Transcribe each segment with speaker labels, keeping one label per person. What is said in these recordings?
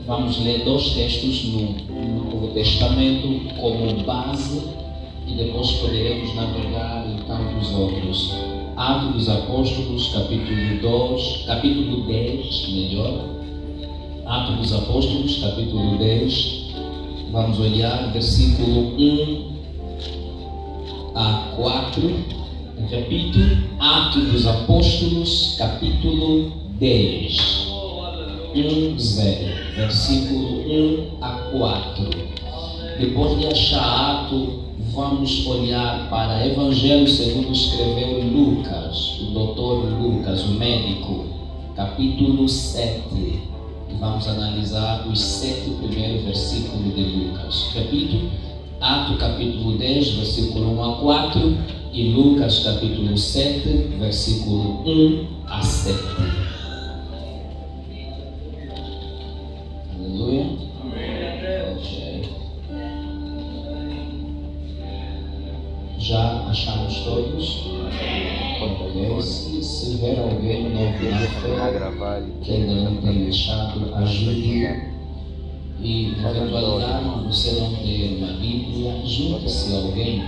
Speaker 1: Vamos ler dois textos no Novo Testamento como base e depois poderemos navegar em tantos outros. Atos dos Apóstolos, capítulo 10, melhor. Atos dos Apóstolos, capítulo 10. Vamos olhar versículo 1 a 4. Repito, Atos dos Apóstolos, capítulo 10. 1:0, versículo 1 a 4. Depois de achar Ato, vamos olhar para Evangelho segundo escreveu Lucas, o doutor Lucas, o médico, capítulo 7. E vamos analisar os 7 primeiros versículos de Lucas. Repito, Ato capítulo 10, versículo 1 a 4 e Lucas capítulo 7, versículo 1 a 7. Aleluia. Já achamos todos? Ok. Se ver alguém novo na fé que ainda não tem deixado, ajude. E na eventualidade você não ter uma Bíblia, junte-se a alguém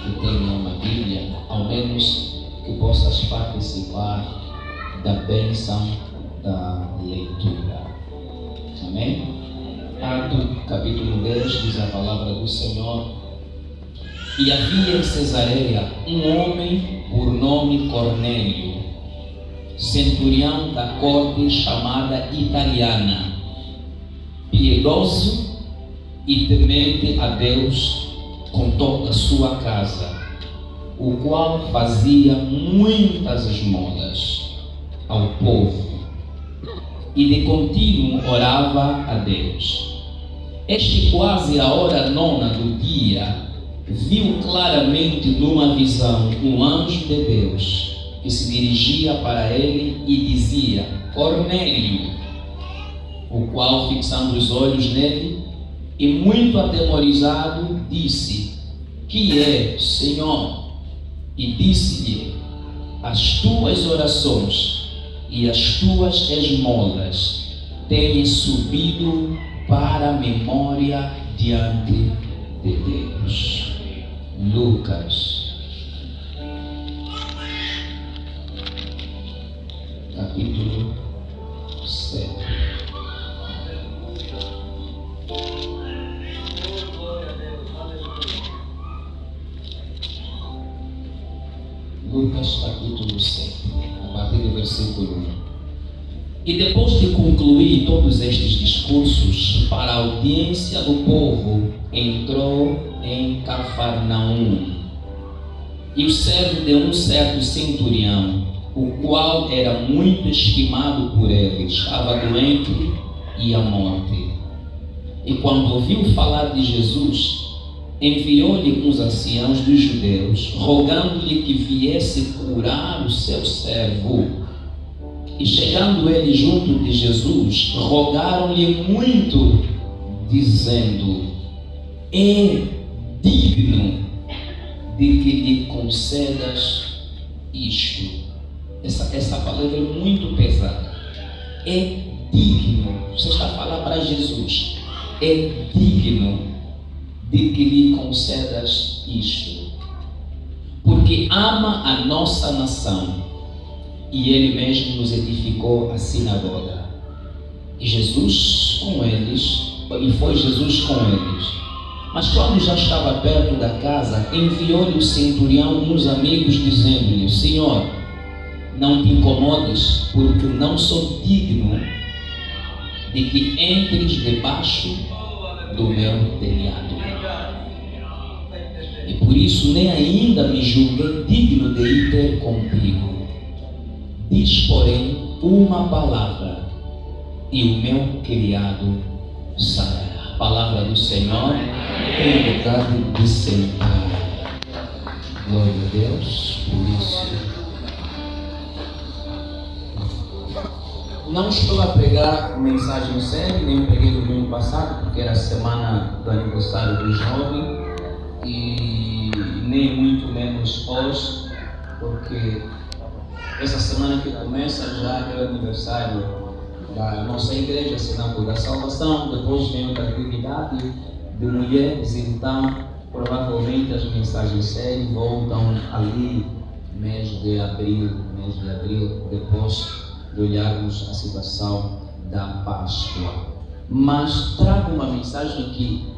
Speaker 1: que tenha uma Bíblia, ao menos que possas participar da bênção da leitura. Amém? Atos capítulo 10 diz a palavra do Senhor: E havia em Cesareia um homem por nome Cornélio, centurião da corte chamada italiana, piedoso e temente a Deus com toda a sua casa, o qual fazia muitas esmolas ao povo e de contínuo orava a Deus. Este, quase a hora 9 do dia, viu claramente numa visão um anjo de Deus que se dirigia para ele e dizia: Cornélio. O qual, fixando os olhos nele e muito atemorizado, disse: Que é, Senhor? E disse-lhe: As tuas orações e as tuas esmolas têm subido para a memória diante de Deus. Lucas capítulo 7. Lucas capítulo 7, a partir do versículo 1. E depois de concluir todos estes discursos para a audiência do povo, entrou em Cafarnaum. E o servo de um certo centurião, o qual era muito estimado por ele, estava doente e à morte. E quando ouviu falar de Jesus, enviou-lhe uns anciãos dos judeus, rogando-lhe que viesse curar o seu servo. E chegando ele junto de Jesus, rogaram-lhe muito, dizendo: É digno de que lhe concedas isto. Essa palavra é muito pesada. É digno. Você está falando para Jesus. É digno de que lhe concedas isto, porque ama a nossa nação e ele mesmo nos edificou a sinagoga. E Jesus com eles, e foi Jesus com eles. Mas quando já estava perto da casa, enviou-lhe o centurião uns amigos, dizendo-lhe: Senhor, não te incomodes, porque não sou digno de que entres debaixo do meu telhado. E por isso nem ainda me julguei digno de ir ter contigo. Diz, porém, uma palavra, e o meu criado sarará. Palavra do Senhor. Tem vontade de sentar. Glória a Deus por isso. Não estou a pregar mensagem séria, nem preguei no domingo passado, porque era a semana do aniversário do jovem, e nem muito menos hoje, porque essa semana que começa já é o aniversário da nossa igreja, Cenáculo da Salvação. Depois vem outra atividade de mulheres, então provavelmente as mensagens sérias voltam ali mês de abril, depois de olharmos a situação da Páscoa. Mas trago uma mensagem que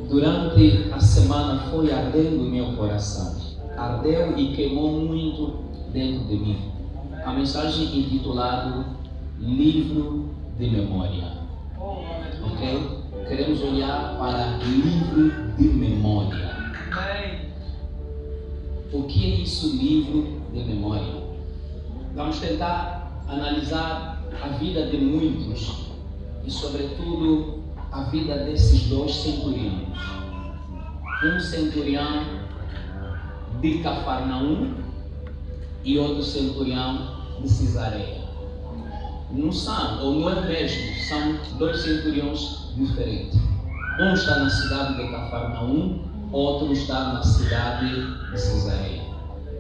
Speaker 1: durante a semana foi ardendo o meu coração, ardeu e queimou muito dentro de mim. A mensagem intitulada Livro de Memória. Ok? Queremos olhar para livro de memória. O que é isso, livro de memória? Vamos tentar analisar a vida de muitos e, sobretudo, a vida desses dois centuriões. Um centurião de Cafarnaum e outro centurião de Cesareia. Não são, ou não é mesmo, são dois centuriões diferentes. Um está na cidade de Cafarnaum, outro está na cidade de Cesareia.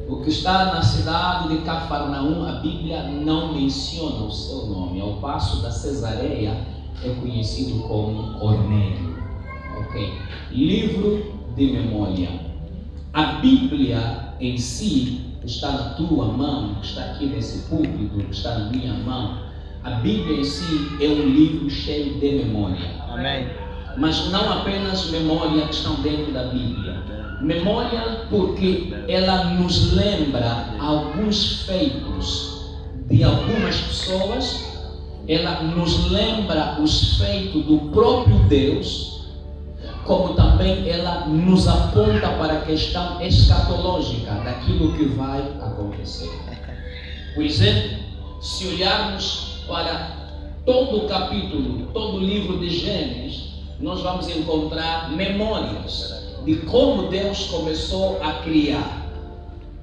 Speaker 1: O que está na cidade de Cafarnaum, a Bíblia não menciona o seu nome, ao passo da Cesareia é conhecido como Cornélio. Ok? Livro de memória. A Bíblia em si está na tua mão, está aqui nesse púlpito, está na minha mão. A Bíblia em si é um livro cheio de memória.
Speaker 2: Amém.
Speaker 1: Mas não apenas memória que estão dentro da Bíblia. Memória porque ela nos lembra alguns feitos de algumas pessoas, ela nos lembra os feitos do próprio Deus, como também ela nos aponta para a questão escatológica daquilo que vai acontecer. Por exemplo, se olharmos para todo o capítulo, todo o livro de Gênesis, nós vamos encontrar memórias de como Deus começou a criar.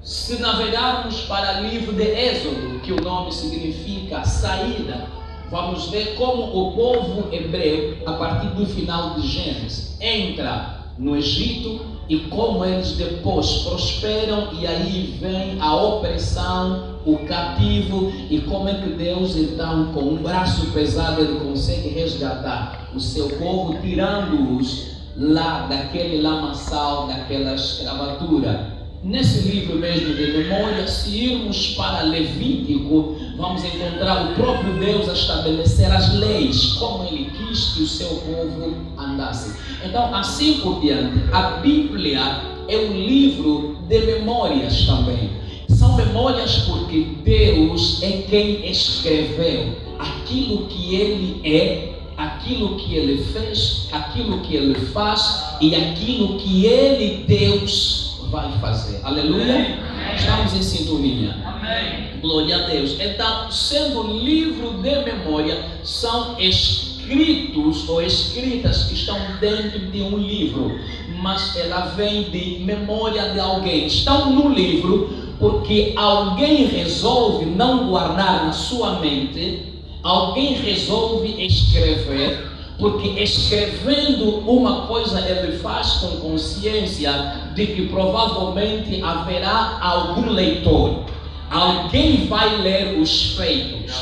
Speaker 1: Se navegarmos para o livro de Êxodo, que o nome significa saída, vamos ver como o povo hebreu, a partir do final de Gênesis, entra no Egito e como eles depois prosperam, e aí vem a opressão, o cativo, e como é que Deus então com um braço pesado ele consegue resgatar o seu povo, tirando-os lá daquele lamaçal, daquela escravatura. Nesse livro mesmo de memória, se irmos para Levítico, vamos encontrar o próprio Deus a estabelecer as leis, como ele quis que o seu povo andasse. Então, assim por diante, a Bíblia é um livro de memórias também. São memórias porque Deus é quem escreveu aquilo que ele é, aquilo que ele fez, aquilo que ele faz e aquilo que ele, Deus, vai fazer. Aleluia? Amém. Estamos em sintonia. Amém. Glória a Deus. Então, sendo livro de memória, são escritos ou escritas que estão dentro de um livro, mas ela vem de memória de alguém. Estão no livro porque alguém resolve não guardar na sua mente, alguém resolve escrever, porque escrevendo uma coisa ele faz com consciência de que provavelmente haverá algum leitor, alguém vai ler os feitos.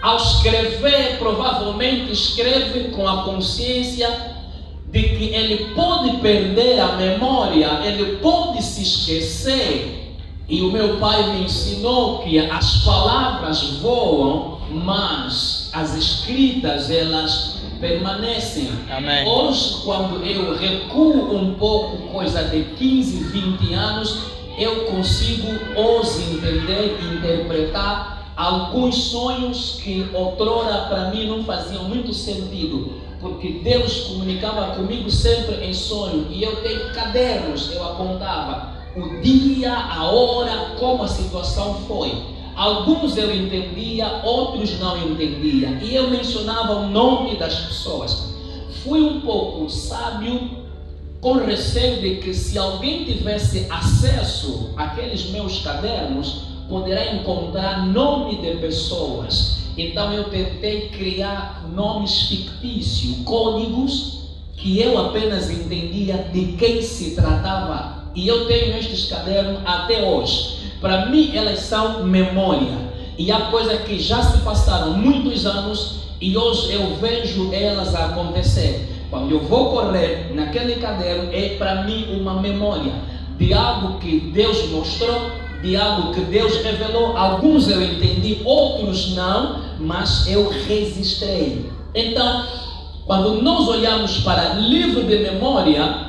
Speaker 1: Ao escrever, provavelmente escreve com a consciência de que ele pode perder a memória, ele pode se esquecer. E o meu pai me ensinou que as palavras voam, mas as escritas elas permanecem.
Speaker 2: Amém.
Speaker 1: Hoje, quando eu recuo um pouco, coisa de 15, 20 anos, eu consigo hoje entender e interpretar alguns sonhos que outrora para mim não faziam muito sentido, porque Deus comunicava comigo sempre em sonho, e eu tenho cadernos, eu apontava o dia, a hora, como a situação foi. Alguns eu entendia, outros não entendia, e eu mencionava o nome das pessoas. Fui um pouco sábio, com receio de que se alguém tivesse acesso àqueles meus cadernos, poderá encontrar nome de pessoas. Então eu tentei criar nomes fictícios, códigos, que eu apenas entendia de quem se tratava. E eu tenho estes cadernos até hoje. Para mim elas são memória. E há coisas que já se passaram muitos anos e hoje eu vejo elas acontecer. Quando eu vou correr naquele caderno, é para mim uma memória de algo que Deus mostrou, de algo que Deus revelou. Alguns eu entendi, outros não, mas eu registrei. Então, quando nós olhamos para livro de memória,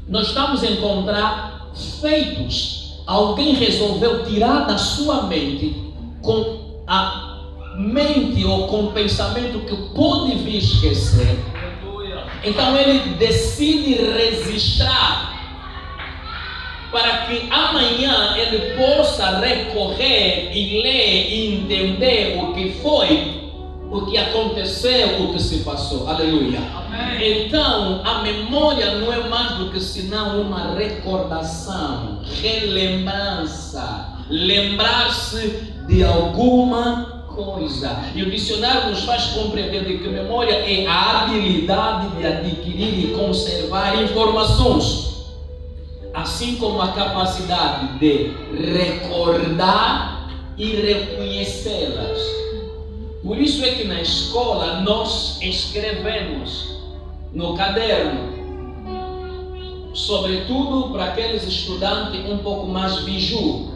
Speaker 1: nós estamos a encontrar feitos. Alguém resolveu tirar da sua mente, com a mente ou com o pensamento que pode vir esquecer. Então ele decide registrar para que amanhã ele possa recorrer e ler e entender o que foi, o que aconteceu, o que se passou. Aleluia. Amém. Então a memória não é mais do que senão uma recordação, relembrança, lembrar-se de alguma coisa. E o dicionário nos faz compreender de que memória é a habilidade de adquirir e conservar informações, assim como a capacidade de recordar e reconhecê-las. Por isso é que na escola nós escrevemos no caderno, sobretudo para aqueles estudantes um pouco mais biju,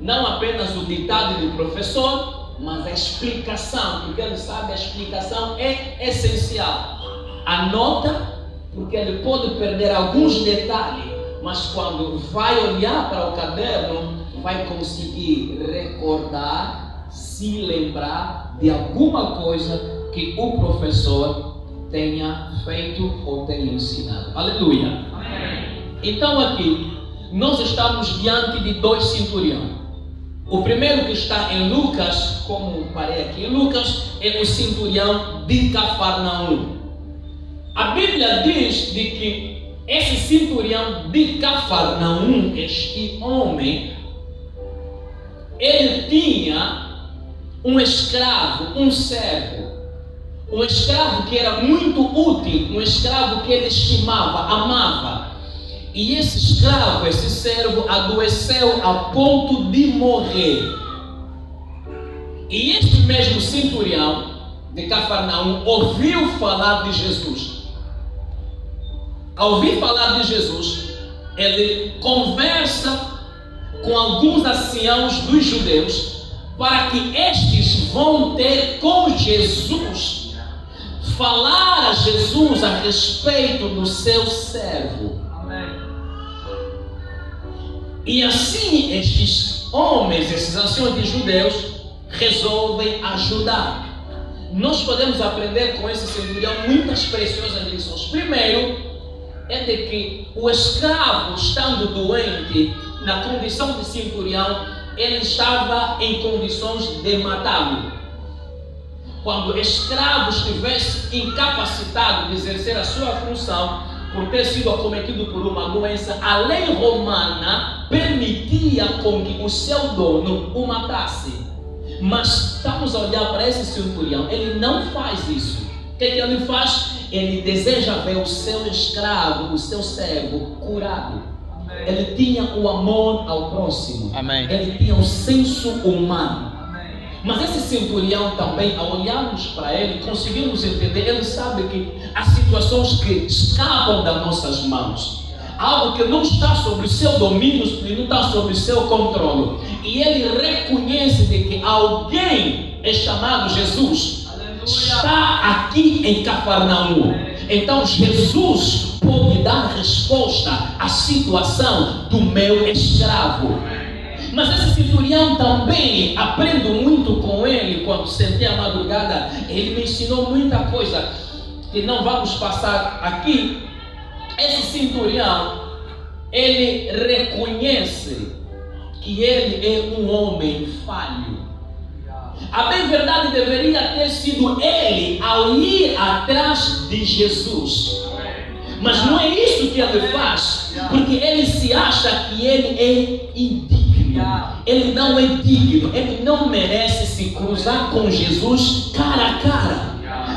Speaker 1: não apenas o ditado do professor, mas a explicação, porque ele sabe a explicação é essencial. Anota, porque ele pode perder alguns detalhes, mas quando vai olhar para o caderno, vai conseguir recordar, se lembrar de alguma coisa que o professor tenha feito ou tenha ensinado. Aleluia. Amém. Então aqui, nós estamos diante de dois centuriões. O primeiro que está em Lucas, como parei aqui em Lucas, é o centurião de Cafarnaum. A Bíblia diz de que esse centurião de Cafarnaum, este homem, ele tinha um escravo, um servo. Um escravo que era muito útil, um escravo que ele estimava, amava. E esse escravo, esse servo, adoeceu a ponto de morrer. E este mesmo centurião de Cafarnaum ouviu falar de Jesus. Ao ouvir falar de Jesus, ele conversa com alguns anciãos dos judeus para que estes vão ter com Jesus, falar a Jesus a respeito do seu servo. E assim estes homens, esses anciões de judeus, resolvem ajudar. Nós podemos aprender com esse centurião muitas preciosas lições. Primeiro, é de que o escravo, estando doente, na condição de centurião, ele estava em condições de matá-lo. Quando o escravo estivesse incapacitado de exercer a sua função, por ter sido acometido por uma doença, a lei romana permitia com que o seu dono o matasse. Mas estamos a olhar para esse centurião, ele não faz isso. O que ele faz? Ele deseja ver o seu escravo, o seu servo curado. Amém. Ele tinha o amor ao próximo. Amém. Ele tinha o senso humano. Mas esse centurião também, ao olharmos para ele, conseguimos entender, ele sabe que há situações que escapam das nossas mãos. Algo que não está sob o seu domínio e não está sob o seu controle. E ele reconhece de que alguém é chamado Jesus. Aleluia. Está aqui em Cafarnaum. Então Jesus pode dar resposta à situação do meu escravo. Mas esse centurião também, aprendo muito com ele. Quando sentei a madrugada, ele me ensinou muita coisa que não vamos passar aqui. Esse centurião, ele reconhece que ele é um homem falho. A bem verdade deveria ter sido ele ao ir atrás de Jesus. Mas não é isso que ele faz, porque ele se acha que ele é indigno. Ele não é digno, ele não merece se cruzar com Jesus cara a cara.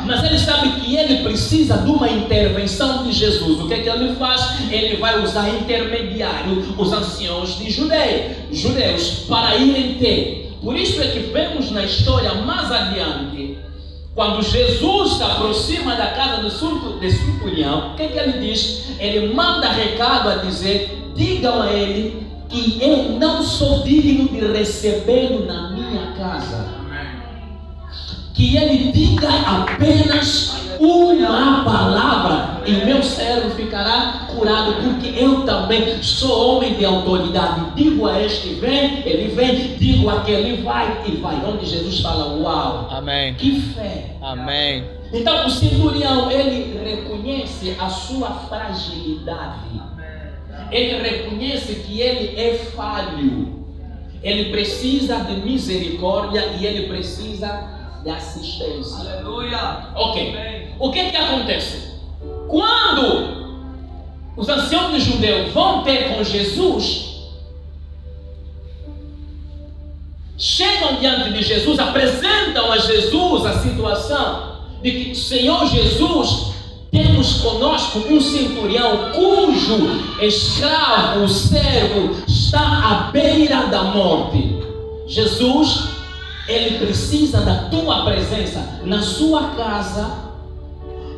Speaker 1: Mas ele sabe que ele precisa de uma intervenção de Jesus. O que é que ele faz? Ele vai usar intermediário, os anciãos de judeus, para irem ter. Por isso é que vemos na história mais adiante, quando Jesus se aproxima da casa do centurião, o que ele diz? Ele manda recado a dizer: digam a ele que eu não sou digno de recebê-lo na minha casa. Que ele diga apenas uma palavra e meu servo ficará curado, porque eu também sou homem de autoridade. Digo a este, vem, ele vem. Digo àquele, vai, e vai. Onde Jesus fala, uau,
Speaker 2: Amém.
Speaker 1: Que fé.
Speaker 2: Amém.
Speaker 1: Então o centurião, ele reconhece a sua fragilidade. Ele reconhece que ele é falho. Ele precisa de misericórdia e ele precisa de assistência.
Speaker 3: Aleluia.
Speaker 1: Ok. O que acontece? Quando os anciãos dos judeus vão ter com Jesus, chegam diante de Jesus, apresentam a Jesus a situação de que, Senhor Jesus, temos conosco um centurião cujo escravo, servo, está à beira da morte. Jesus, ele precisa da tua presença na sua casa,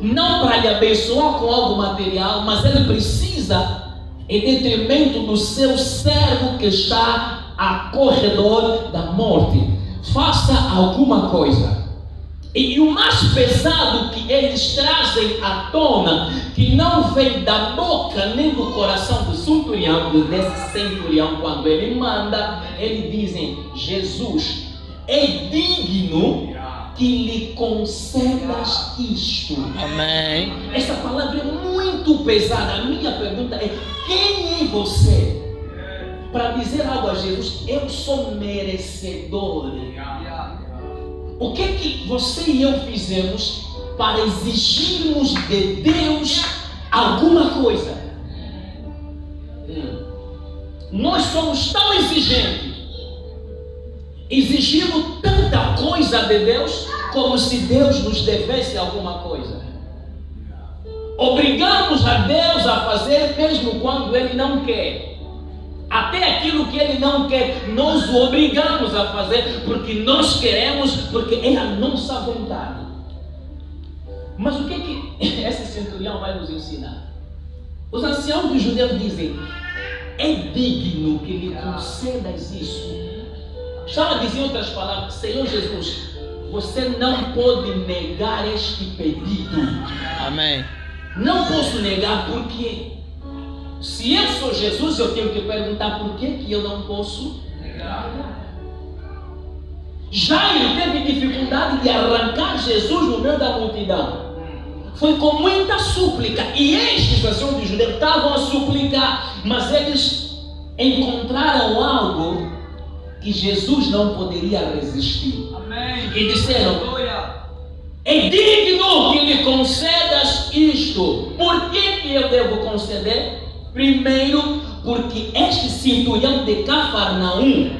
Speaker 1: não para lhe abençoar com algo material, mas ele precisa em detrimento do seu servo que está a corredor da morte. Faça alguma coisa. E o mais pesado que eles trazem à tona, que não vem da boca nem do coração do centurião, desse centurião, quando ele manda, eles dizem: Jesus, é digno que lhe concedas isto.
Speaker 2: Amém.
Speaker 1: Essa palavra é muito pesada. A minha pergunta é: quem é você para dizer algo a Jesus? Eu sou merecedor. O que você e eu fizemos para exigirmos de Deus alguma coisa? Nós somos tão exigentes, exigimos tanta coisa de Deus, como se Deus nos devesse alguma coisa. Obrigamos a Deus a fazer mesmo quando Ele não quer. Até aquilo que Ele não quer, nós o obrigamos a fazer porque nós queremos, porque é a nossa vontade. Mas o que esse centurião vai nos ensinar? Os anciãos dos judeus dizem: é digno que lhe concedas isso. Estava a dizer em outras palavras: Senhor Jesus, você não pode negar este pedido.
Speaker 2: Amém.
Speaker 1: Não posso negar, porque se eu sou Jesus, eu tenho que perguntar por que eu não posso negar. Jairo teve dificuldade de arrancar Jesus no meio da multidão. Foi com muita súplica, e estes anciãos dos judeus estavam a suplicar, mas eles encontraram algo que Jesus não poderia resistir.
Speaker 3: Amém.
Speaker 1: E disseram:
Speaker 3: Aleluia.
Speaker 1: é digno que lhe concedas isto. Por que eu devo conceder? Primeiro, porque este centurião de Cafarnaum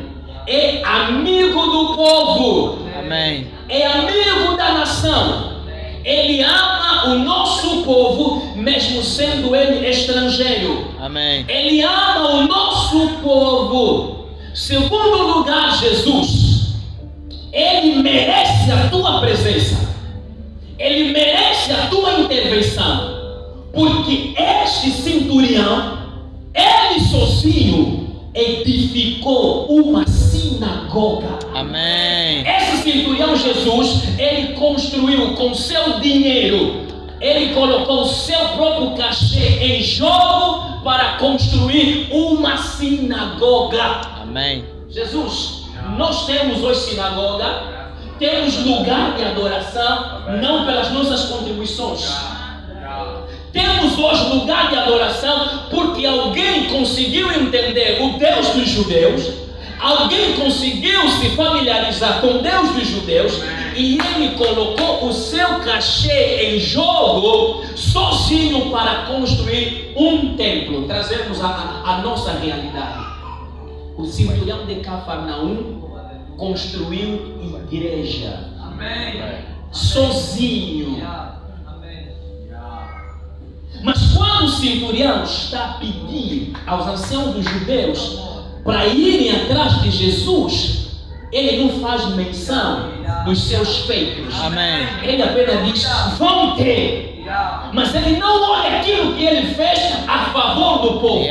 Speaker 1: é amigo do povo.
Speaker 2: Amém.
Speaker 1: É amigo da nação. Ele ama o nosso povo, mesmo sendo ele estrangeiro.
Speaker 2: Amém.
Speaker 1: Ele ama o nosso povo. Segundo lugar, Jesus, ele merece a tua presença. Ele merece a tua intervenção. Porque este centurião, ele sozinho, edificou uma sinagoga.
Speaker 2: Amém.
Speaker 1: Esse centurião Jesus, ele construiu com seu dinheiro, ele colocou o seu próprio cachê em jogo para construir uma sinagoga.
Speaker 2: Amém.
Speaker 1: Jesus, nós temos hoje sinagoga, temos lugar de adoração, não pelas nossas contribuições. Temos hoje lugar de adoração porque alguém conseguiu entender o Deus dos judeus, alguém conseguiu se familiarizar com Deus dos judeus, e ele colocou o seu cachê em jogo sozinho para construir um templo. Trazemos a nossa realidade. O centurião de Cafarnaum construiu igreja.
Speaker 3: Amém.
Speaker 1: Sozinho. Mas quando o centurião está a pedir aos anciãos dos judeus para irem atrás de Jesus, ele não faz menção dos seus feitos.
Speaker 2: Amém.
Speaker 1: Ele apenas diz: vão ter. Mas ele não olha aquilo que ele fez a favor do povo.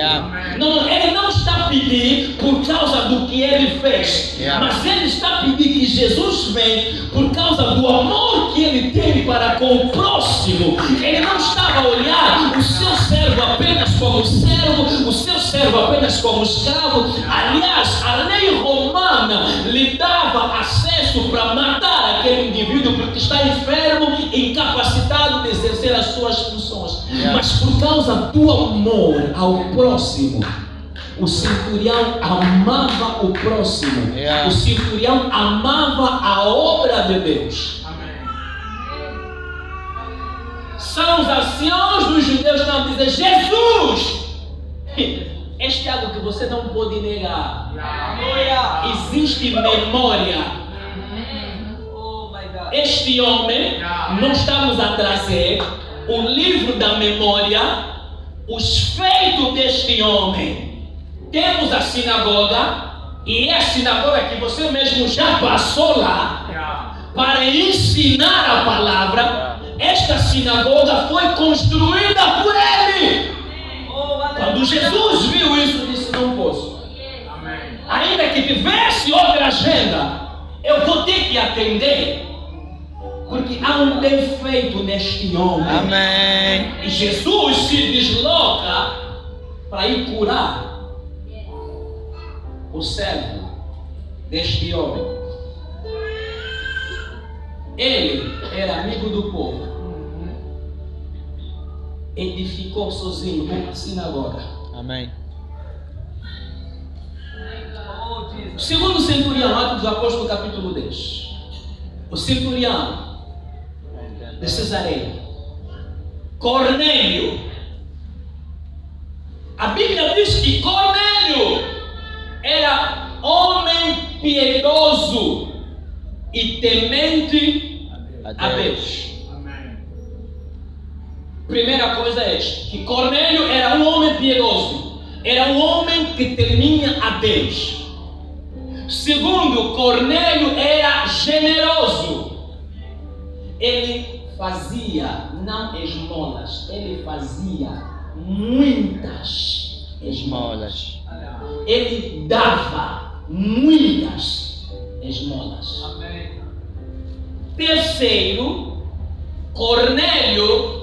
Speaker 1: Não, ele não está pedindo por causa do que ele fez. Mas ele está pedindo que Jesus vem por causa do amor que ele tem para com o próximo. Ele não estava a olhar o seu servo apenas como servo, o seu servo apenas como escravo. Aliás, a lei romana lhe dava acesso para matar aquele indivíduo porque está enfermo, incapacitado de exercer as suas funções. Mas por causa do amor ao próximo, o centurião amava o próximo. O centurião amava a obra de Deus. São os anciãos dos judeus que vão dizer: Jesus, este é algo que você não pode negar. Existe memória. Este homem, nós estamos a trazer o livro da memória, os feitos deste homem. Temos a sinagoga, e é a sinagoga que você mesmo já passou lá para ensinar a palavra. Esta sinagoga foi construída por ele. Quando Jesus viu isso, disse: não posso. Ainda que tivesse outra agenda, eu vou ter que atender, porque há um defeito neste homem.
Speaker 2: Amém.
Speaker 1: E Jesus se desloca para ir curar o servo deste homem. Ele era amigo do povo. Edificou sozinho uma sinagoga.
Speaker 2: Amém.
Speaker 1: Segundo centurião, Atos dos Apóstolos, capítulo 10. O centurião de Cesareia, Cornélio. A Bíblia diz que Cornélio era homem piedoso e temente a Deus. Primeira coisa é esta: que Cornélio era um homem piedoso, era um homem que temia a Deus. Segundo, Cornélio era generoso. Ele fazia não esmolas, ele fazia muitas esmolas. Ele dava muitas esmolas. Terceiro, Cornélio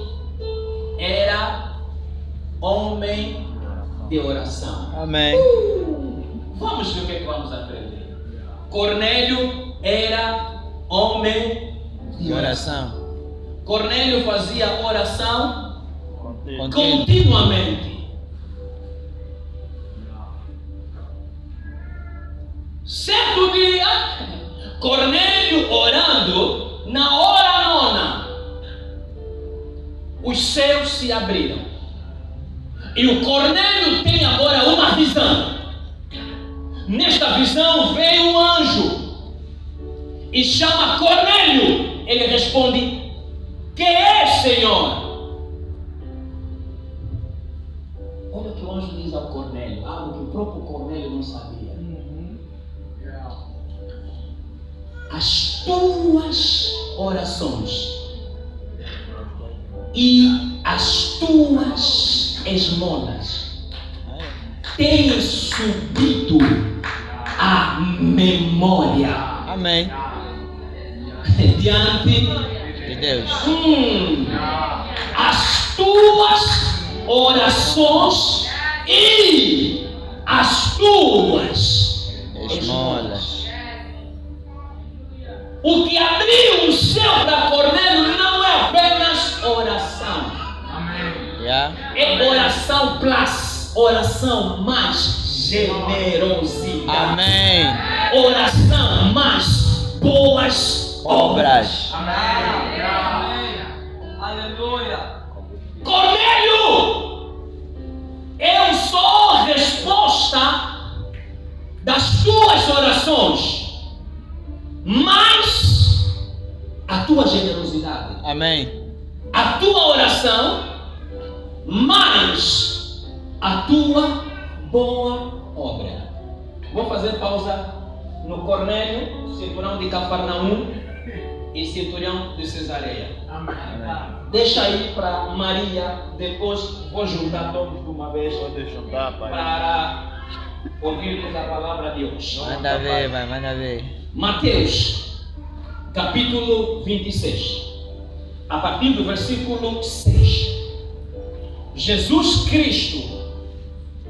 Speaker 1: era homem de oração.
Speaker 2: Amém.
Speaker 1: Vamos ver o que é que vamos aprender. Cornélio era homem de oração. Cornélio fazia oração continuamente. Certo dia, Cornélio orando, na hora nona, os céus se abriram. E o Cornélio tem agora uma visão. Nesta visão veio um anjo e chama Cornélio. Ele responde: que é, Senhor? Olha o que o anjo diz ao Cornélio, algo que o próprio Cornélio não sabia. As tuas orações e as tuas esmolas têm subido à memória.
Speaker 2: Amém.
Speaker 1: Diante
Speaker 2: De Deus.
Speaker 1: As tuas orações e as tuas esmolas. O que abriu o céu para Cornélio não é apenas oração. É oração plus, oração mais generosidade.
Speaker 2: Amém.
Speaker 1: Oração mais boas obras.
Speaker 3: Amém. Aleluia.
Speaker 1: Cornélio, eu sou resposta das tuas orações, mais a tua generosidade.
Speaker 2: Amém.
Speaker 1: A tua oração, mais a tua boa obra. Vou fazer pausa no Cornélio, centurião de Cafarnaum e centurião de Cesareia. Deixa aí para Maria, depois vou juntar todos de uma vez para ouvirmos a palavra de Deus.
Speaker 2: Manda ver, vai, manda ver.
Speaker 1: Mateus, capítulo 26, a partir do versículo 6. Jesus Cristo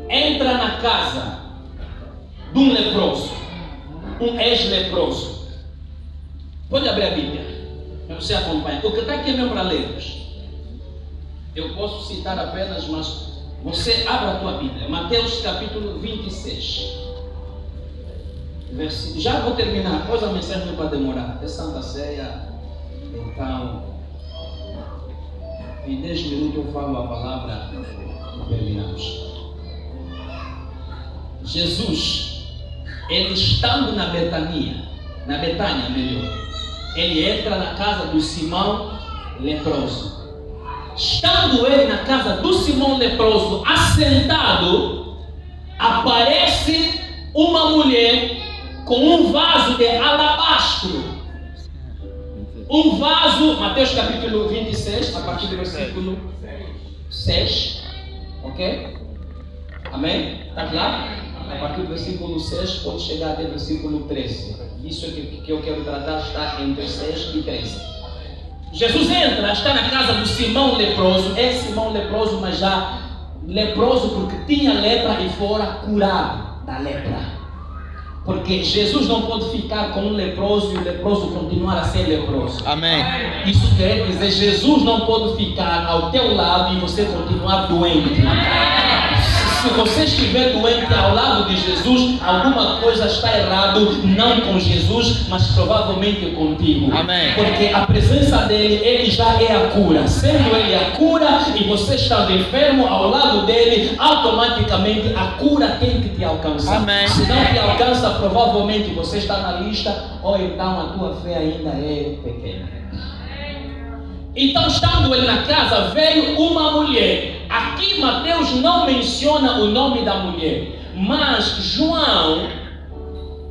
Speaker 1: entra na casa de um leproso, um ex-leproso. Pode abrir a Bíblia, para você acompanhar. O que está aqui é mesmo para lermos. Eu posso citar apenas, mas você abra a tua Bíblia. Mateus capítulo 26. Já vou terminar, após a mensagem não vai demorar. É Santa Ceia, então em 10 minutos eu falo a palavra e terminamos. Jesus, ele estando na Betânia melhor, ele entra na casa do Simão leproso. Estando ele na casa do Simão leproso, assentado, aparece uma mulher com um vaso de alabastro. Um vaso, Mateus capítulo 26, a partir do versículo 6. Ok? Amém? Está claro? A partir do versículo 6 pode chegar até o versículo 13. Isso é que eu quero tratar, está entre 6 e 13. Jesus entra, está na casa do Simão leproso. É Simão leproso, mas já leproso porque tinha lepra e fora curado da lepra. Porque Jesus não pode ficar com um leproso e o leproso continuar a ser leproso.
Speaker 2: Amém.
Speaker 1: Isso quer dizer, Jesus não pode ficar ao teu lado e você continuar doente. Se você estiver doente ao lado de Jesus, alguma coisa está errada, não com Jesus, mas provavelmente contigo.
Speaker 2: Amém.
Speaker 1: Porque a presença dele, ele já é a cura. Sendo ele a cura e você estando enfermo ao lado dele, automaticamente a cura tem que te alcançar.
Speaker 2: Amém.
Speaker 1: Se não te alcança, provavelmente você está na lista, ou então a tua fé ainda é pequena. Então, estando ele na casa, veio uma mulher. Aqui Mateus não menciona o nome da mulher, mas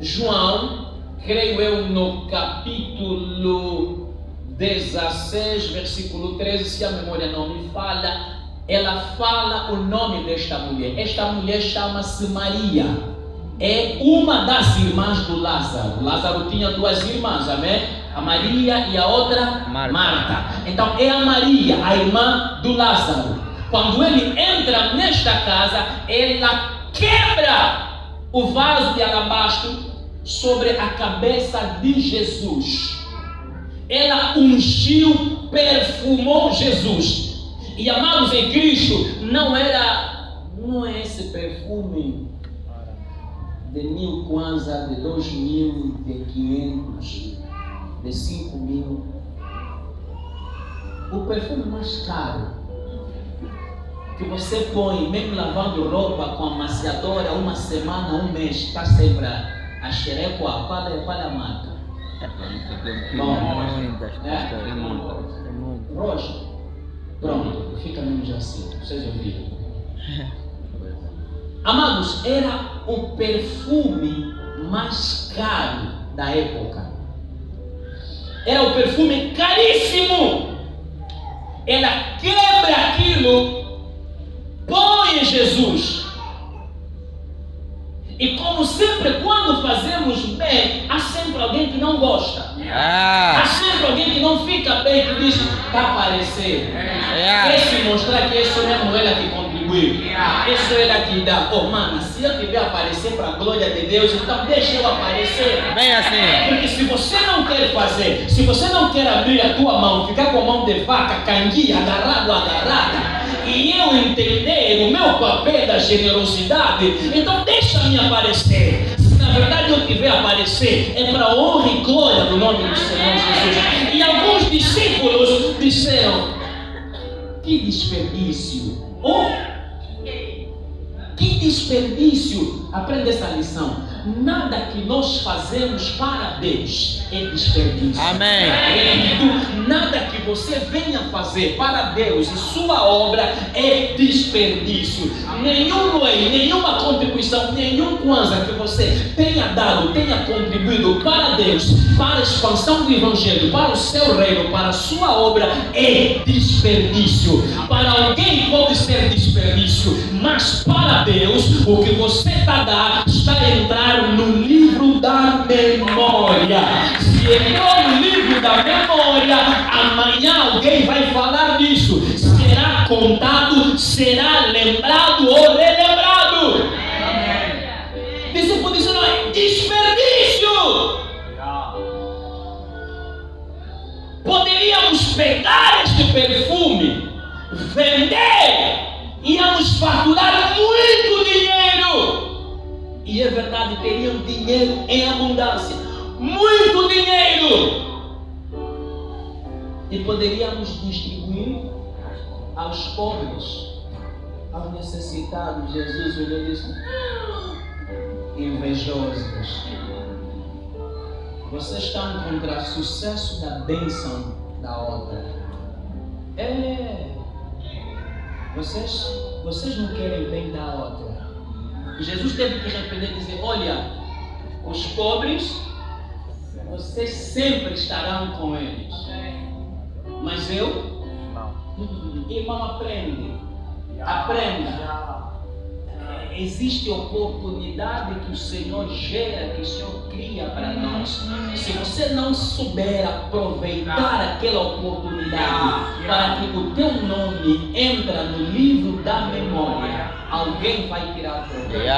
Speaker 1: João, creio eu, no capítulo 16, versículo 13, se a memória não me falha, ela fala o nome desta mulher. Esta mulher chama-se Maria. É uma das irmãs do Lázaro. Lázaro tinha duas irmãs, amém? A Maria e a outra Marta. Então é a Maria, a irmã do Lázaro. Quando ele entra nesta casa, ela quebra o vaso de alabastro sobre a cabeça de Jesus. Ela ungiu, perfumou Jesus. E amados em Cristo, não é esse perfume de 1000 kwanza, de 2000, de 500, de 5000. O perfume mais caro que você põe, mesmo lavando roupa com amaciadora, uma semana, um mês, está sempre a xerecoa. Qual é a marca? Rocha. Pronto, fica menos assim, vocês ouviram. Amados, era o perfume mais caro da época. Era o perfume caríssimo. Ela quebra aquilo, põe em Jesus. E como sempre, quando fazemos bem, há sempre alguém que não gosta. Há sempre alguém que não fica bem, que diz, está a aparecer. Quer se mostrar que isso mesmo ela que contribuiu. Isso ela que dá. Oh, mano, se eu tiver aparecer para a glória de Deus, então deixa eu aparecer.
Speaker 2: Bem assim.
Speaker 1: Porque se você não quer fazer, se você não quer abrir a tua mão, ficar com a mão de vaca, canguia, agarrada, e eu entender o meu papel da generosidade, então deixa-me aparecer. Se na verdade eu tiver aparecer, é para a honra e glória do nome do Senhor Jesus. E alguns discípulos disseram, que desperdício. Que desperdício. Aprenda essa lição. nada que nós fazemos para Deus é desperdício.
Speaker 2: Amém.
Speaker 1: Repito, nada que você venha fazer para Deus e sua obra é desperdício. Nenhum lei, nenhuma contribuição, nenhum kwanza que você tenha dado, tenha contribuído para Deus, para a expansão do Evangelho, para o seu reino, para a sua obra, é desperdício. Para alguém pode ser desperdício, mas para Deus, o que você está a dar está a entrar no livro da memória. Se entrou no livro da memória, amanhã alguém vai falar disso. Será contado, será lembrado ou relembrado. Isso por isso não é desperdício. Poderíamos pegar este perfume, vender, íamos faturar muito dinheiro. E é verdade, teriam dinheiro em abundância, muito dinheiro. E poderíamos distribuir aos pobres, aos necessitados. Jesus olhou e disse: invejosos, vocês estão contra o sucesso da bênção da outra. Vocês não querem bem da outra. E Jesus teve que repreender e dizer: olha, os pobres, vocês sempre estarão com eles. Mas eu? Não. Irmão, aprenda. Existe oportunidade que o Senhor gera, que o Senhor cria para nós. Se você não souber aproveitar aquela oportunidade para que o teu nome entre no livro da memória, alguém vai tirar proveito.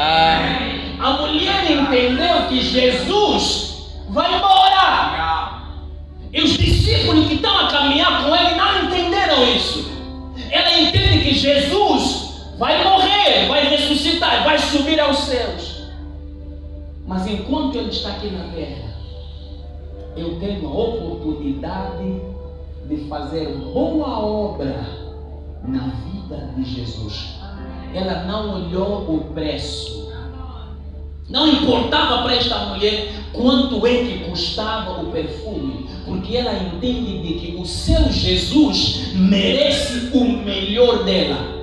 Speaker 1: A mulher entendeu que Jesus vai embora. E os discípulos que estão a caminhar com ele não entenderam isso. Ela entende que Jesus vai morrer, vai ressuscitar, vai subir aos céus. Mas enquanto ele está aqui na terra, eu tenho a oportunidade de fazer boa obra na vida de Jesus. Ela não olhou o preço. Não importava para esta mulher quanto é que custava o perfume, porque ela entende de que o seu Jesus merece o melhor dela.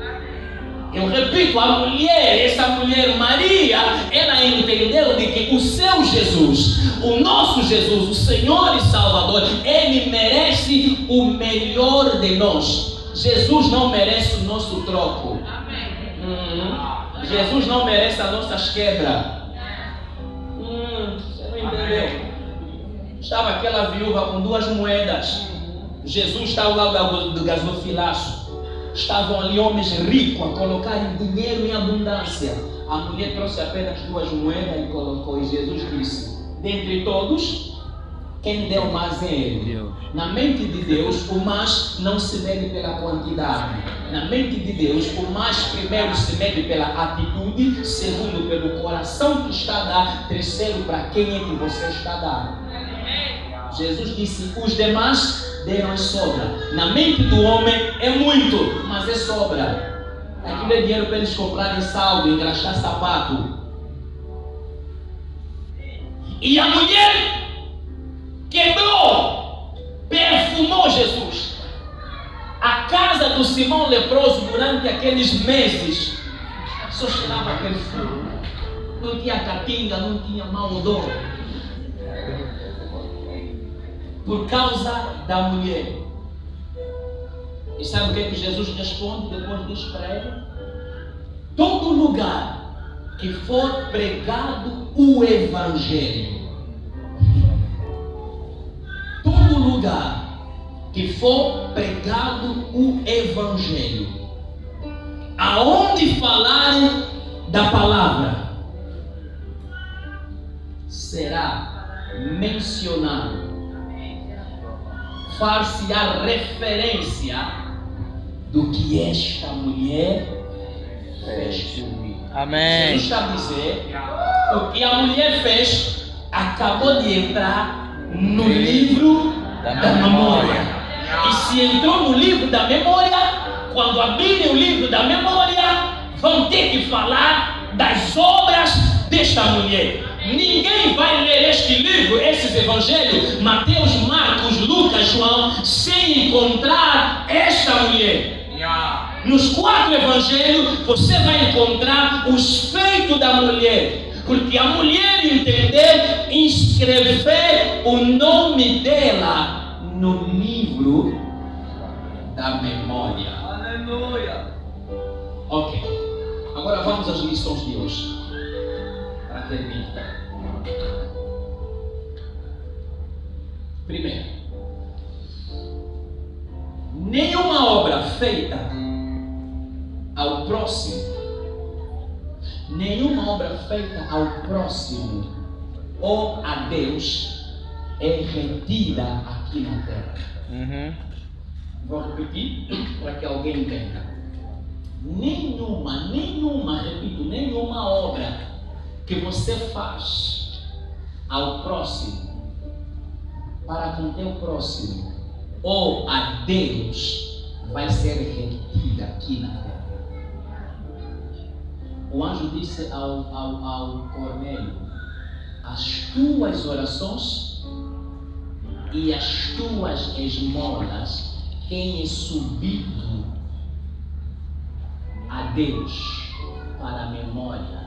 Speaker 1: Eu repito, essa mulher Maria, ela entendeu de que o seu Jesus, o nosso Jesus, o Senhor e Salvador, ele merece o melhor de nós. Jesus não merece o nosso troco. Jesus não merece as nossas quebras. Você não entendeu? Estava aquela viúva com 2 moedas. Jesus estava lá do gasofilaço. Estavam ali homens ricos a colocarem dinheiro em abundância. A mulher trouxe apenas 2 moedas e colocou. E Jesus disse: dentre todos, quem deu mais é ele. Na mente de Deus, o mais não se mede pela quantidade. Na mente de Deus, o mais primeiro se mede pela atitude, segundo pelo coração que está a dar, terceiro para quem é que você está a dar. Jesus disse: os demais deram em sobra. Na mente do homem é muito, mas é sobra. Aquilo é dinheiro para eles comprarem saldo, engraxar sapato. E a mulher quebrou, perfumou Jesus. A casa do Simão leproso durante aqueles meses só cheirava perfume. Não tinha catinga, não tinha mau odor. Por causa da mulher. E sabe o que é que Jesus responde depois disso para ele? Todo lugar que for pregado o Evangelho, todo lugar que for pregado o Evangelho, aonde falarem da palavra, será mencionado, far-se-á referência do que esta mulher fez por mim.
Speaker 2: Amém.
Speaker 1: Jesus está a dizer: o que a mulher fez acabou de entrar no livro da memória. E se entrou no livro da memória, quando abrirem o livro da memória, vão ter que falar das obras desta mulher. Ninguém vai ler este livro, esses evangelhos, Mateus, Marcos, Lucas, João, sem encontrar esta mulher. Nos 4 evangelhos você vai encontrar os feitos da mulher, porque a mulher entendeu inscrever o nome dela no livro da memória.
Speaker 3: Aleluia.
Speaker 1: Ok, agora vamos às lições de hoje, para terminar. Primeiro, nenhuma obra feita ao próximo, nenhuma obra feita ao próximo ou a Deus é retida aqui na terra. Vou repetir para que alguém entenda. Repito, nenhuma obra que você faz ao próximo, para com teu próximo ou a Deus, vai ser retida aqui na terra. O anjo disse ao Cornélio: as tuas orações e as tuas esmolas têm subido a Deus para a memória.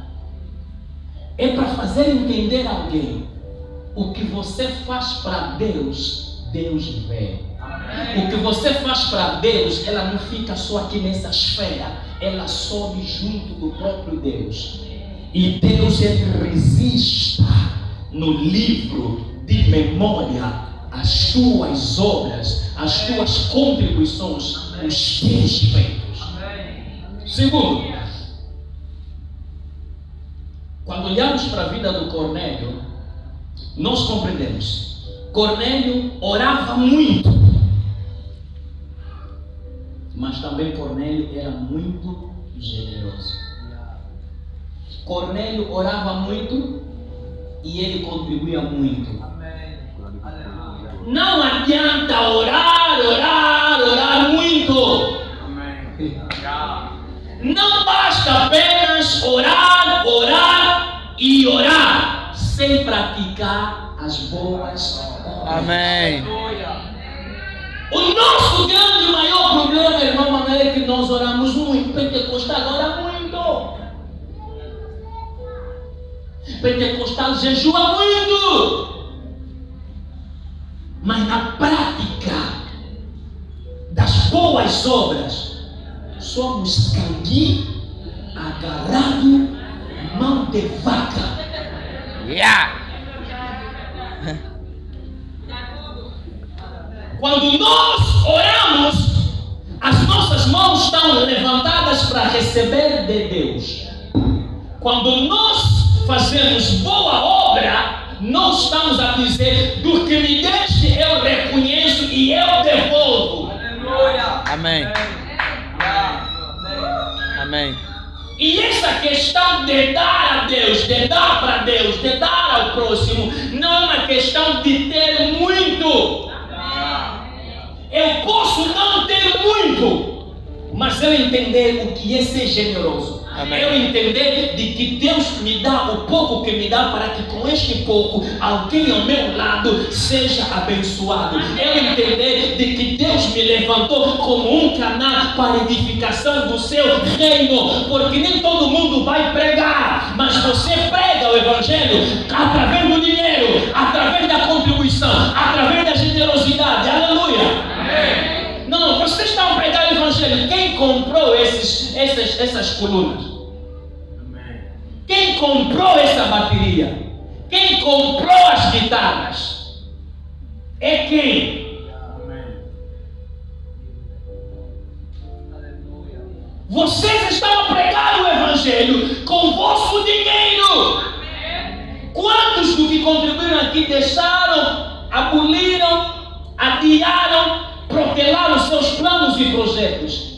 Speaker 1: É para fazer entender a alguém: o que você faz para Deus, Deus vê. O que você faz para Deus, ela não fica só aqui nessa esfera, ela sobe junto do próprio Deus. E Deus, ele resiste no livro de memória as tuas obras, as tuas contribuições, os teus feitos. Segundo, quando olhamos para a vida do Cornélio, nós compreendemos: Cornélio orava muito, mas também Cornélio era muito generoso. Cornélio orava muito e ele contribuía muito. Não adianta orar muito. Não basta apenas orar e orar sem praticar as boas obras.
Speaker 2: Amém.
Speaker 1: O nosso grande maior problema, irmão Manuel, é que nós oramos muito. Pentecostal ora muito. Pentecostal jejua muito. Mas na prática das boas obras, somos canguinho agarrado, mão de vaca. Quando nós oramos, as nossas mãos estão levantadas para receber de Deus. Quando nós fazemos boa obra, nós estamos a dizer: do que me deste eu reconheço e eu devolvo.
Speaker 2: Amém. Amém.
Speaker 1: E essa questão de dar a Deus, de dar para Deus, de dar ao próximo, não é uma questão de ter muito. Eu posso não ter muito, mas eu entender o que é ser generoso.
Speaker 2: Amém.
Speaker 1: Eu entender de que Deus me dá o pouco que me dá, para que com este pouco alguém ao meu lado seja abençoado. Eu entender de que Deus me levantou como um canal para a edificação do seu reino, porque nem todo mundo vai pregar, mas você prega o evangelho através do dinheiro, através da contribuição, através da generosidade. Aleluia. Não, vocês estão a pregar o evangelho. Quem comprou essas colunas? Quem comprou essa bateria? Quem comprou as guitarras? É quem? Vocês estão a pregar o evangelho com o vosso dinheiro. Quantos do que contribuíram aqui deixaram, aboliram, adiaram, protelaram seus planos e projetos?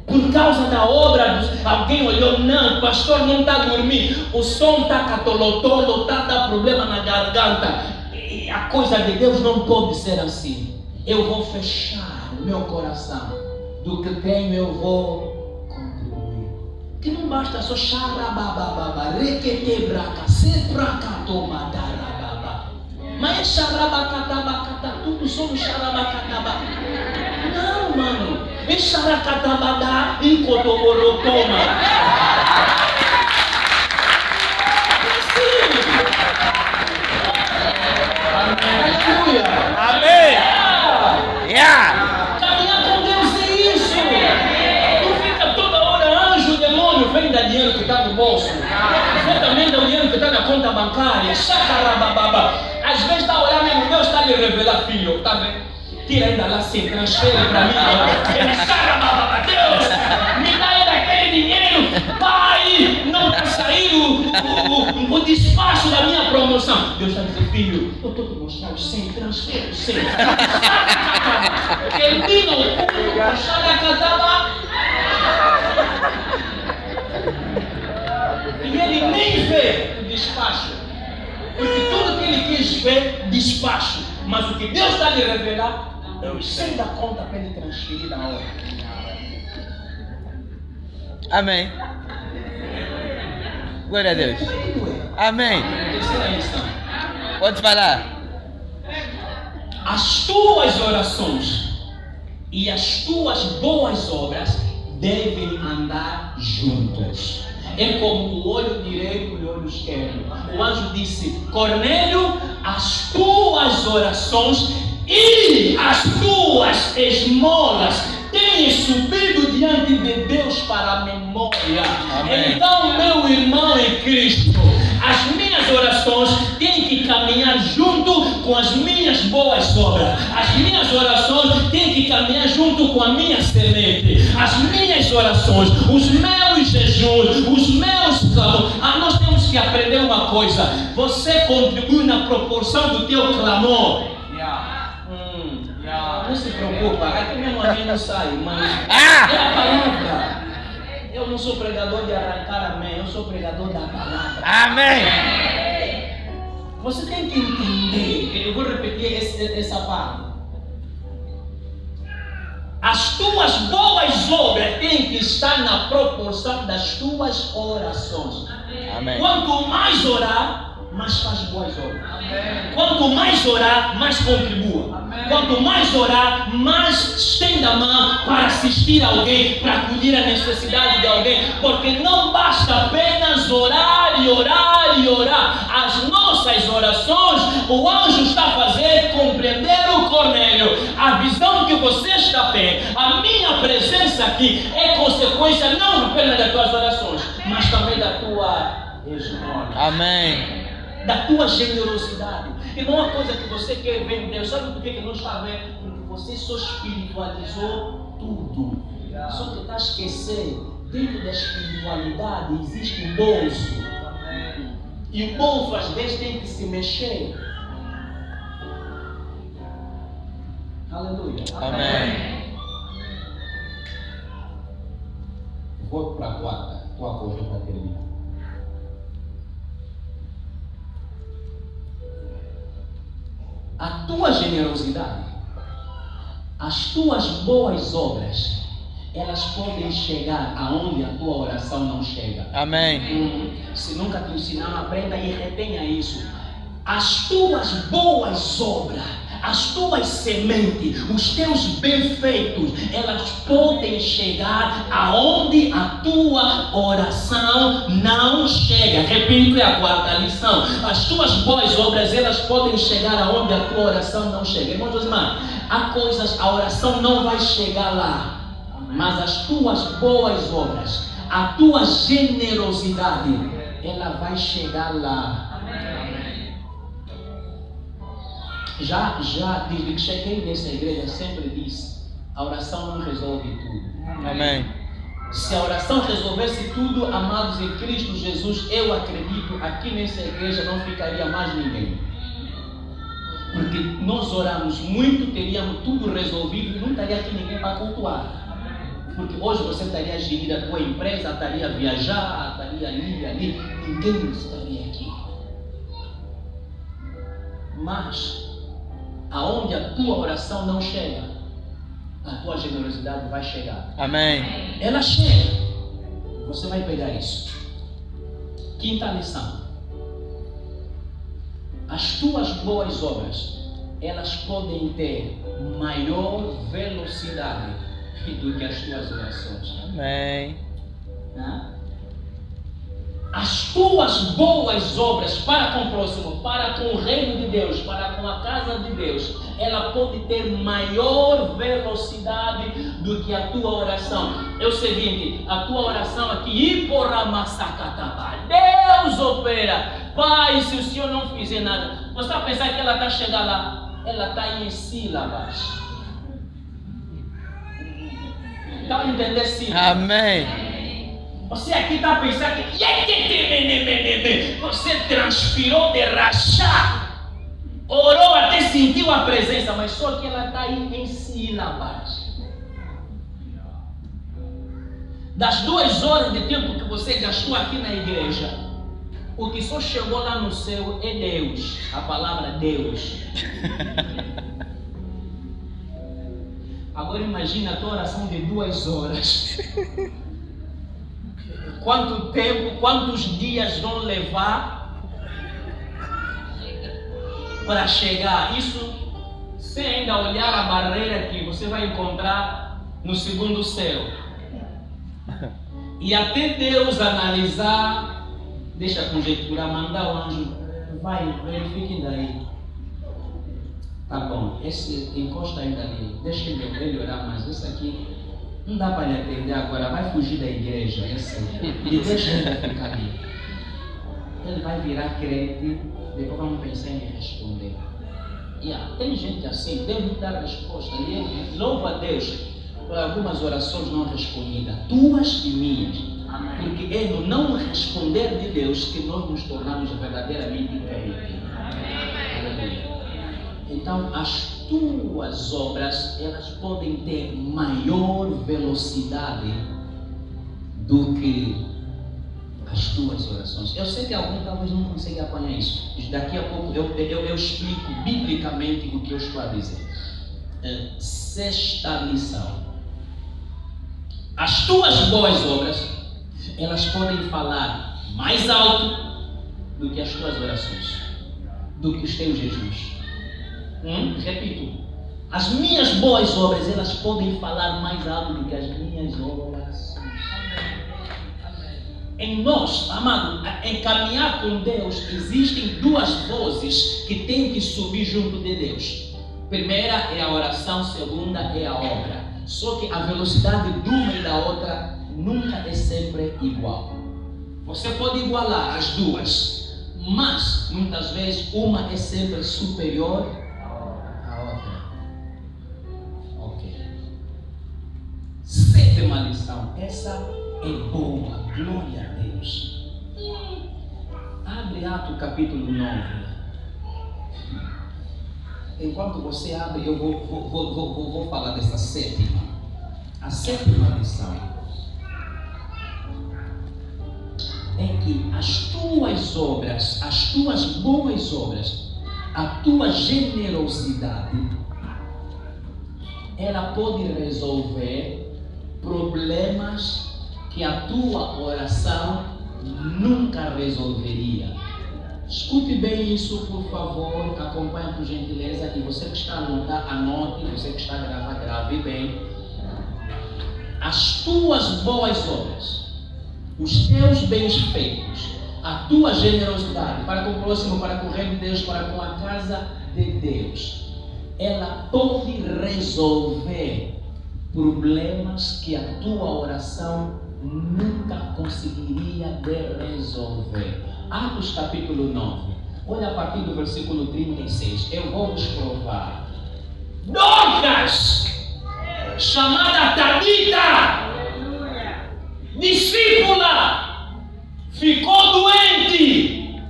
Speaker 1: Por causa da obra, alguém olhou: não, o pastor não está dormindo, o som está catolotolo, está dando problema na garganta. E a coisa de Deus não pode ser assim. Eu vou fechar o meu coração, do que tenho eu vou contribuir. Que não basta só xarabababa, requetebraca, sepracatomadarababa. Mas é xarabacatabacata, tudo sobre xarabacatabá. Não, mano. É xaracatabadá e cotoborotoma. Aleluia.
Speaker 2: Amém. Yeah.
Speaker 1: Caminhar com Deus é isso. Não fica toda hora anjo, demônio, vem dar dinheiro que está no bolso. Vem também dar o dinheiro que está na conta bancária. Chacarabababa. Às vezes está orando mesmo, Deus está lhe revelar, filho. Está vendo? Tira ainda lá sim, transfere para mim. Chacarabababa, Deus, me dá ainda aquele dinheiro. Pai, não está saindo o despacho da minha promoção. Deus está dizendo, filho, eu estou te mostrando sem transfer, sem. Termina o culto, xaracataba. E ele nem vê o despacho. Porque tudo que ele quis ver, despacho. Mas o que Deus está lhe revelar, ele sem dar conta para ele transferir na hora.
Speaker 2: Amém. Glória a Deus. Amém.
Speaker 1: Terceira lição.
Speaker 2: Pode falar.
Speaker 1: As tuas orações e as tuas boas obras devem andar juntos. É como o olho direito e o olho esquerdo. O anjo disse, Cornélio, as tuas orações e as tuas esmolas têm subido diante de Deus para a memória.
Speaker 2: Amém.
Speaker 1: Então, meu irmão em Cristo, as minhas orações têm que caminhar junto com as minhas boas obras. As minhas orações têm que caminhar junto com a minha semente. As minhas orações, os meus jejuns, os meus clamores. Nós temos que aprender uma coisa. Você contribui na proporção do teu clamor. Não se preocupa, aqui mesmo a mim não sai, mas é a palavra. Eu não sou pregador de arrancar amém, eu sou pregador da palavra.
Speaker 2: Amém.
Speaker 1: Você tem que entender, eu vou repetir essa parte. As tuas boas obras têm que estar na proporção das tuas orações.
Speaker 2: Amém.
Speaker 1: Quanto mais orar, mais faz boas obras. Quanto mais orar, mais contribua. Quanto mais orar, mais estenda a mão para assistir alguém, para acudir a necessidade de alguém, porque não basta apenas orar e orar e orar. As nossas orações, o anjo está a fazer compreender o Cornélio. A visão que você está tendo, a minha presença aqui é consequência não apenas das tuas orações, mas também da tua esmola.
Speaker 2: Amém.
Speaker 1: Da tua generosidade. E não é uma coisa que você quer ver em Deus. Sabe por que não está vendo? Porque você só espiritualizou tudo. Só que está esquecendo. Dentro da espiritualidade existe um bolso. E o bolso às vezes tem que se mexer. Aleluia.
Speaker 2: Amém.
Speaker 1: Vou para a quarta. Tua coisa para terminar. A tua generosidade, as tuas boas obras, elas podem chegar aonde a tua oração não chega.
Speaker 2: Amém.
Speaker 1: Se nunca te ensinaram, aprenda e retenha isso. As tuas boas obras, as tuas sementes, os teus benfeitos, elas podem chegar aonde a tua oração não chega. Repito, é a quarta lição. As tuas boas obras, elas podem chegar aonde a tua oração não chega. Irmãos, irmãs, há coisas, a oração não vai chegar lá, mas as tuas boas obras, a tua generosidade, ela vai chegar lá. Já desde que cheguei nessa igreja, sempre disse, a oração não resolve tudo.
Speaker 2: Amém.
Speaker 1: Se a oração resolvesse tudo, amados em Cristo Jesus, eu acredito, aqui nessa igreja não ficaria mais ninguém. Porque nós oramos muito, teríamos tudo resolvido e não estaria aqui ninguém para cultuar. Porque hoje você estaria gerindo a tua empresa, estaria a viajar, estaria ali, ninguém estaria aqui. Mas aonde a tua oração não chega, a tua generosidade vai chegar.
Speaker 2: Amém.
Speaker 1: Ela chega. Você vai pegar isso. Quinta lição. As tuas boas obras, elas podem ter maior velocidade do que as tuas orações.
Speaker 2: Amém.
Speaker 1: As tuas boas obras para com o próximo, para com o reino de Deus, para com a casa de Deus, ela pode ter maior velocidade do que a tua oração. É o seguinte, a tua oração aqui, Deus opera. Pai, se o Senhor não fizer nada, você vai pensar que ela está chegando lá, ela está em sílabas. Está entendendo sílabas?
Speaker 2: Amém.
Speaker 1: Você aqui está pensando que você transpirou de rachar, orou até sentiu a presença, mas só que ela está aí em sílabas. Das 2 horas de tempo que você gastou aqui na igreja, o que só chegou lá no céu é Deus, a palavra Deus. Agora imagina a tua oração de 2 horas. Quanto tempo, quantos dias vão levar para chegar? Isso sem ainda olhar a barreira que você vai encontrar no segundo céu. E até Deus analisar, deixa conjecturar, mandar o anjo, vai, verifique daí. Tá bom, esse encosta ainda ali, deixa ele melhorar, mas esse aqui não dá para lhe atender agora, vai fugir da igreja, e deixa ele ficar ali. Ele vai virar crente, depois vamos pensar em responder. Tem gente assim, Deus não dá resposta, e louva a Deus por algumas orações não respondidas, tuas e minhas. Porque é no não responder de Deus que nós nos tornamos verdadeiramente crentes. Então, as tuas obras, elas podem ter maior velocidade do que as tuas orações. Eu sei que alguns talvez não conseguem apanhar isso. Daqui a pouco eu explico biblicamente o que eu estou a dizer. Sexta lição. As tuas boas obras, elas podem falar mais alto do que as tuas orações, do que os teus jejuns. Repito, as minhas boas obras, elas podem falar mais alto do que as minhas orações. Em nós, amado, em caminhar com Deus, existem 2 vozes que têm que subir junto de Deus. Primeira é a oração, segunda é a obra. Só que a velocidade de uma e da outra nunca é sempre igual. Você pode igualar as 2, mas muitas vezes uma é sempre superior à outra. Ok. 7ª lição. Essa é boa. Glória a Deus. Abre Atos capítulo 9. Enquanto você abre, eu vou falar dessa 7ª. A 7ª lição é que as tuas obras, as tuas boas obras, a tua generosidade, ela pode resolver problemas que a tua oração nunca resolveria. Escute bem isso, por favor, acompanhe por gentileza, e você que está a anotar, anote, você que está a gravar, grave bem. As tuas boas obras, os teus bens feitos, a tua generosidade para com o próximo, para com o reino de Deus, para com a casa de Deus, ela pode resolver problemas que a tua oração nunca conseguiria resolver. Atos capítulo 9, olha a partir do versículo 36, eu vou vos provar. Dorcas, chamada Tabita, discípula, ficou doente.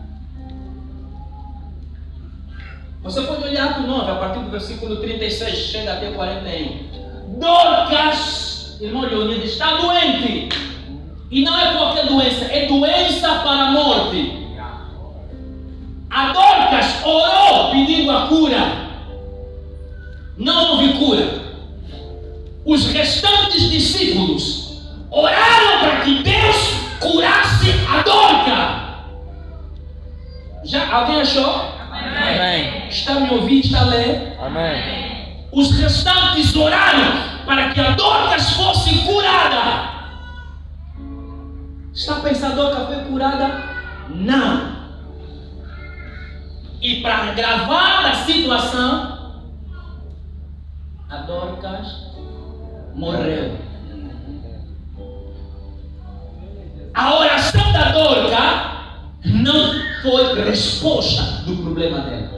Speaker 1: Você pode olhar Atos 9, a partir do versículo 36, chega até 41. Dorcas, irmão Leonidas, está doente. E não é qualquer doença, é doença para a morte. A Dorcas orou pedindo a cura. Não houve cura. Os restantes discípulos oraram para que Deus Alguém achou?
Speaker 2: Amém.
Speaker 1: Está me ouvindo? Está a ler?
Speaker 2: Amém.
Speaker 1: Os restantes oraram para que a Dorcas fosse curada. Está pensando que a Dorcas foi curada? Não. E para agravar a situação, a Dorcas morreu. A oração da Dorcas não foi resposta do problema dela.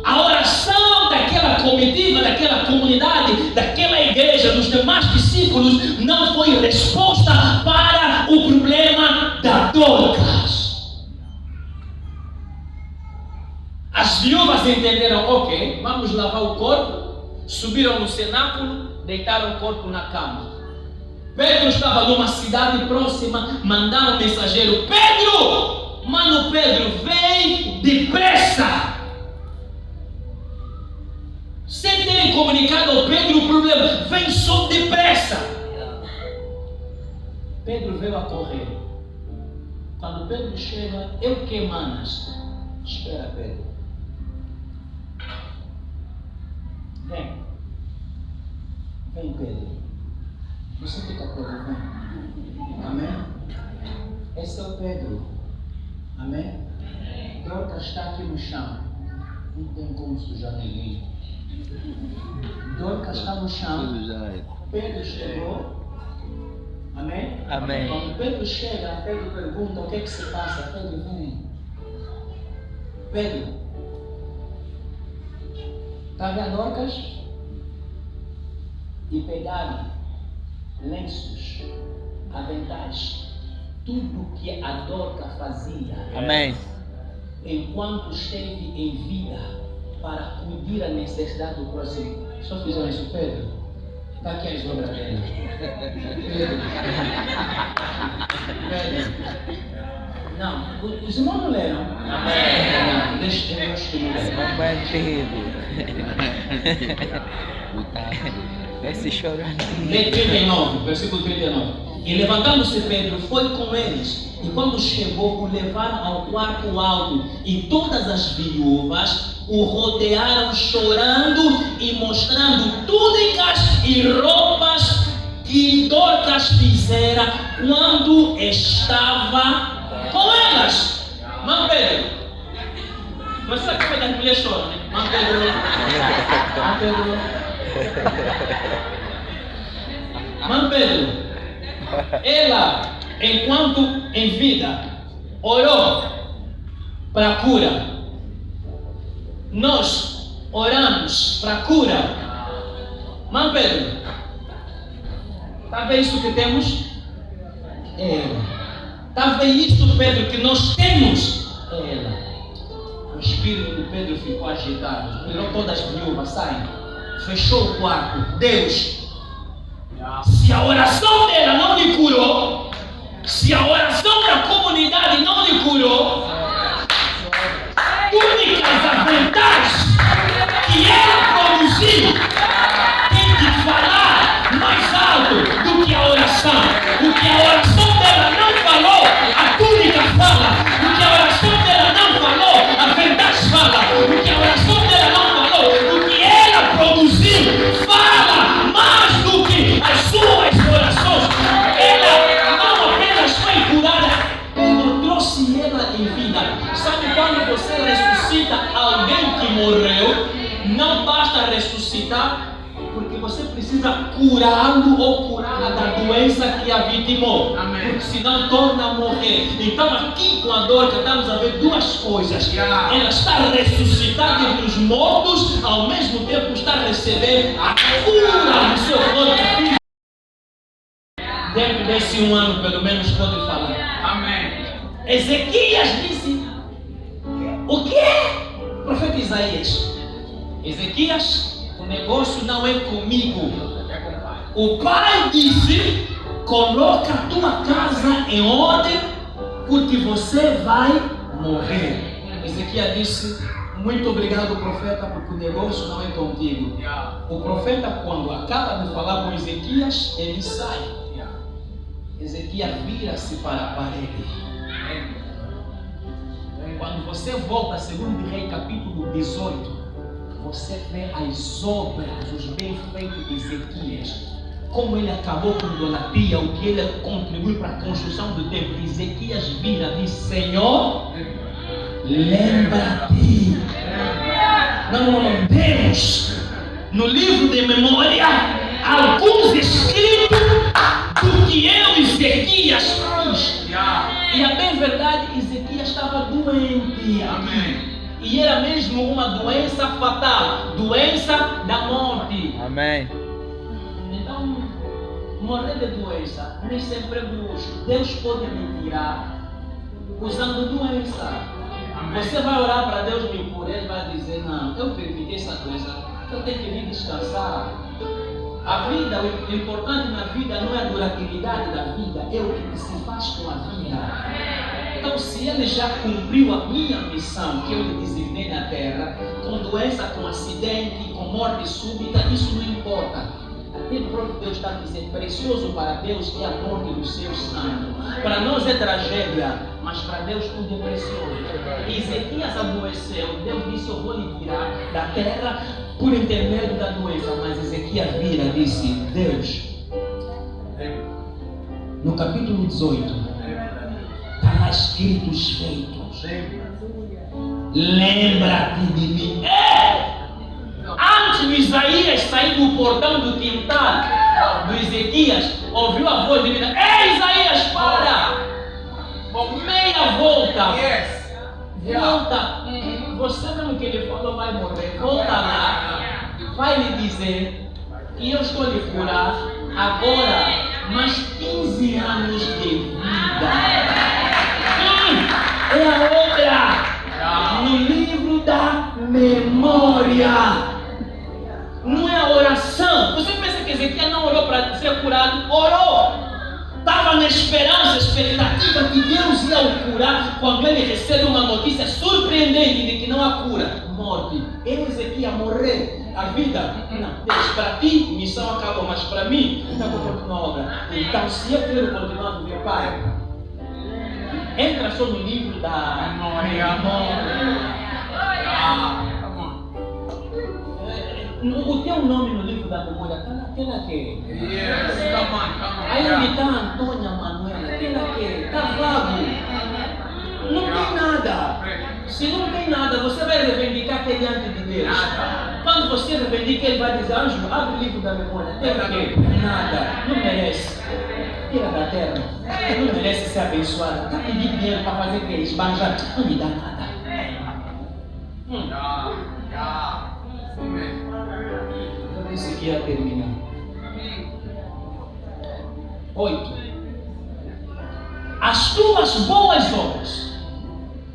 Speaker 1: A oração daquela comitiva, daquela comunidade, daquela igreja, dos demais discípulos, não foi resposta para o problema da Dorcas. As viúvas entenderam, ok, vamos lavar o corpo, subiram no cenáculo, deitaram o corpo na cama. Pedro estava numa cidade próxima, mandaram um mensageiro, Pedro! Mano Pedro, vem depressa! Sem terem comunicado ao Pedro o problema, vem só depressa! Pedro veio a correr. Quando Pedro chega, eu que manas? Espera, Pedro. Vem. Vem, Pedro. Você fica Pedro, vem. Amém? Esse é o Pedro. Amém? Dorcas está aqui no chão. Não tem como sujar ninguém. Dorcas está no chão. Pedro chegou. Amém?
Speaker 2: Amém.
Speaker 1: Quando Pedro chega, Pedro pergunta o que é que se passa. Pedro vem. Pedro, está vendo Dorcas? E pegaram lenços, aventais, tudo que a Dorcas fazia.
Speaker 2: Amém.
Speaker 1: Enquanto esteve em vida para cobrir a necessidade do próximo. Só fizeram isso, Pedro. Está aqui as obras dele. Pedro. Não, os irmãos não leram. Amém. Deixa eu acho que não leram.
Speaker 2: Esse chorando.
Speaker 1: 39, versículo 39. E levantando-se Pedro, foi com eles. E quando chegou, o levaram ao quarto alto. E todas as viúvas o rodearam chorando e mostrando túnicas e roupas que Dorcas fizera quando estava com elas. Mano Pedro, você sabe como é que as mulheres choram, né? Mano Pedro, Mano Pedro, ela, enquanto em vida, orou para a cura. Nós oramos para a cura. Mano Pedro, está vendo isso que temos? Está vendo isso, Pedro, que nós temos? O espírito de Pedro ficou agitado. Virou todas as viúvas, saem. Fechou o quarto. Deus, se a oração dela não lhe curou, se a oração da comunidade não lhe curou, túnicas aventais que ela produziu tem que falar mais alto do que a oração. O que a oração dela não falou, a túnica fala. O que a oração dela não falou, a ventais fala. O que a oração dela não falou, o que ela produziu fala mais do que as suas orações. Ela não apenas foi curada, Pedro trouxe ela em vida. Sabe quando você ressuscita alguém que morreu, não basta ressuscitar, porque você precisa curá-lo ou curá-la da doença que a vitimou. Amém. Porque senão torna a morrer. Então aqui com a Dorcas estamos a ver duas coisas. Ela está ressuscitada entre os mortos, ao mesmo tempo está recebendo a cura do seu corpo. Dentro desse um ano pelo menos pode falar. Amém. Ezequias disse, o que é? Profeta Isaías. Ezequias, o negócio não é comigo. O pai disse, coloca a tua casa em ordem, porque você vai morrer. Ezequias disse, muito obrigado, profeta, porque o negócio não é contigo. O profeta, quando acaba de falar com Ezequias, ele sai. Ezequias vira-se para a parede. Quando você volta a 2 Reis capítulo 18, você vê as obras, os bem-feitos de Ezequias. Como ele acabou com idolatria, o que ele contribuiu para a construção do templo. Ezequias vira e disse: Senhor, lembra-te. Não, Deus, no livro de memória, alguns escritos do que eu, Ezequias, fiz. E a bem verdade, Ezequias estava doente. Amém. E era mesmo uma doença fatal, doença da morte.
Speaker 2: Amém.
Speaker 1: Então, morrer de doença nem sempre é luxo. Deus pode me tirar usando doença. Amém. Você vai orar para Deus me curar, Ele vai dizer: não, eu permiti essa doença, eu tenho que vir descansar. A vida, o importante na vida não é a durabilidade da vida, é o que se faz com a vida. Então, se Ele já cumpriu a minha missão que eu lhe designei na terra, com doença, com acidente, com morte súbita, isso não importa. Até o próprio Deus está dizendo: precioso para Deus é a morte dos seus santos. Para nós é tragédia, mas para Deus tudo é precioso. Ezequias adoeceu, Deus disse: eu vou lhe tirar da terra por intermédio da doença. Mas Ezequias vira e disse: Deus, no capítulo 18, está lá escrito os feitos. Lembra-te de mim. Antes de Isaías sair do portão do quintal do Ezequias, ouviu a voz divina: ei, Isaías, para! Meia volta. Volta. Você mesmo que ele falou vai morrer. Volta lá. Vai lhe dizer que eu estou lhe curar agora mais 15 anos de vida. É a obra no livro da memória. Não é a oração. Você pensa que Ezequias não orou para ser curado? Orou. Estava na esperança, expectativa que Deus ia o curar. Quando ele recebe uma notícia surpreendente de que não há cura, morte. Eu, Ezequias, morrer. A vida, não, Deus, para ti, missão acabou, mas para mim, ainda vou continuar a obra. Então, se eu quero continuar no meu Pai, entra só no livro da memória. O teu nome no livro da memória está naquela que? Aí está Antônia Manuela, aquela que? Está Flávio. Não tem nada. Se não tem nada, você vai reivindicar que diante de Deus. Quando você reivindica, Ele vai dizer: anjo, abre o livro da memória. Tem o quê? Nada. Não merece. Tira da terra. Não merece ser abençoado. Está pedindo dinheiro para fazer o quê? Esbanjar. Não me dá nada. Eu disse que ia terminar. 8. As tuas boas obras,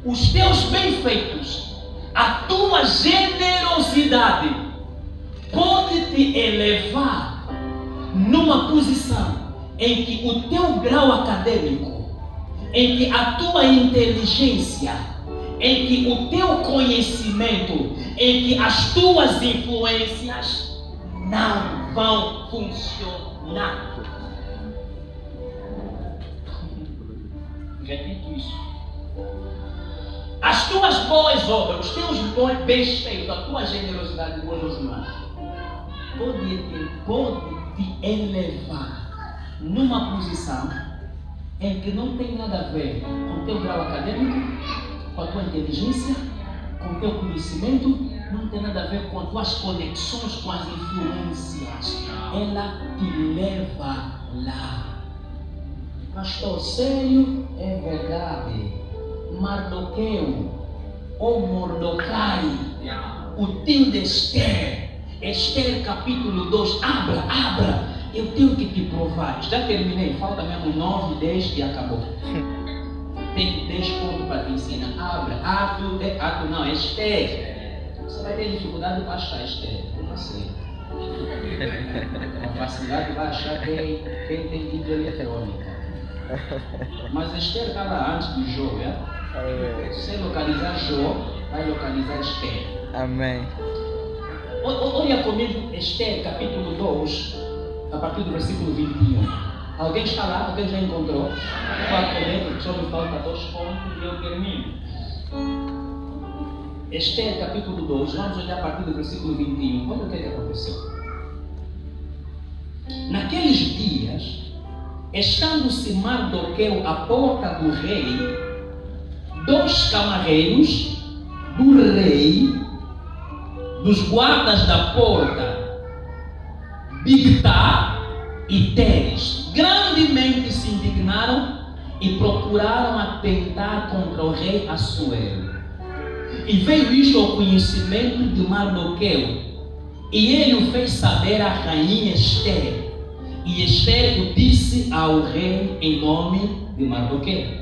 Speaker 1: os teus bem-feitos, a tua generosidade pode te elevar numa posição em que o teu grau acadêmico, em que a tua inteligência, em que o teu conhecimento, em que as tuas influências não vão funcionar. Repito isso. As tuas boas obras, os teus bons bem-feitos, a tua generosidade com os irmãos, pode te elevar numa posição em que não tem nada a ver com o teu grau acadêmico, com a tua inteligência, com o teu conhecimento, não tem nada a ver com as tuas conexões, com as influências. Ela te leva lá. Pastor, sério? É verdade. Mardoqueu, ou Mordecai, o tio de Esther, Esther capítulo 2, abra, eu tenho que te provar. Já terminei, falta mesmo 9, 10 e acabou. Tem 10 pontos para te ensinar. Abra, ato não, Esther. Você vai ter dificuldade para achar Esther, eu não sei. Com facilidade vai achar quem tem vídeo eletrônica. Mas Esther está lá antes de Jó, é? Se você localizar Jó, vai localizar Esther.
Speaker 2: Amém.
Speaker 1: Olha comigo Esther capítulo 2, a partir do versículo 21. Alguém está lá? Alguém já encontrou? Só me falta 2 pontos e eu termino. Esther capítulo 2, vamos olhar a partir do versículo 21. Olha o que aconteceu. Naqueles dias, estando-se Mardoqueu à porta do rei, 2 camareiros do rei, dos guardas da porta, Bigtá e Teres, grandemente se indignaram e procuraram atentar contra o rei Assuero. E veio isto ao conhecimento de Mardoqueu, e ele o fez saber à rainha Esther. E Esther o disse ao rei em nome de Mardoqueu.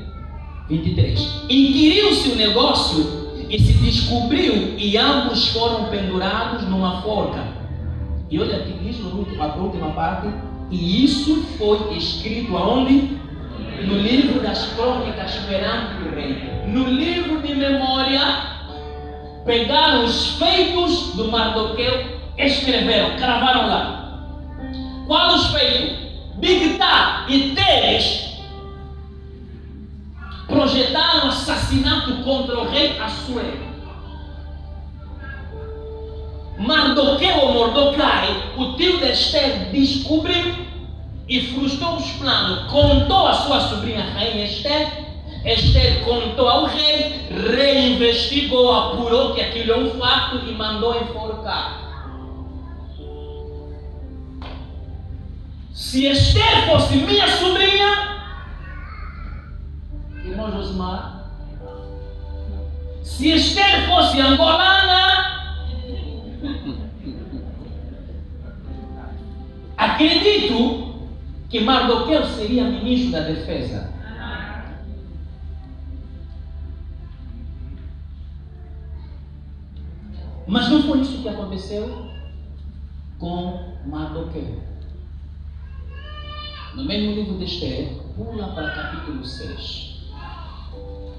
Speaker 1: 23. Inquiriu-se o negócio e se descobriu, e ambos foram pendurados numa forca. E olha aqui diz a última parte, e isso foi escrito aonde? No livro das crônicas perante o rei. No livro de memória, pegaram os feitos do Mardoqueu, escreveram, cravaram lá. Qual os feitos? Bigtá e Teres projetaram assassinato contra o rei Assuero. Mardoqueu ou Mordecai, o tio de Esther, descobriu e frustrou os planos. Contou a sua sobrinha rainha Esther. Esther contou ao rei. Rei investigou, apurou que aquilo é um fato e mandou enforcar. Se Esther fosse minha sobrinha, irmão Josimar, se Esther fosse angolana, acredito que Mardoqueu seria ministro da defesa. Mas não foi isso que aconteceu com Mardoqueu. No mesmo livro de Esther, pula para capítulo 6.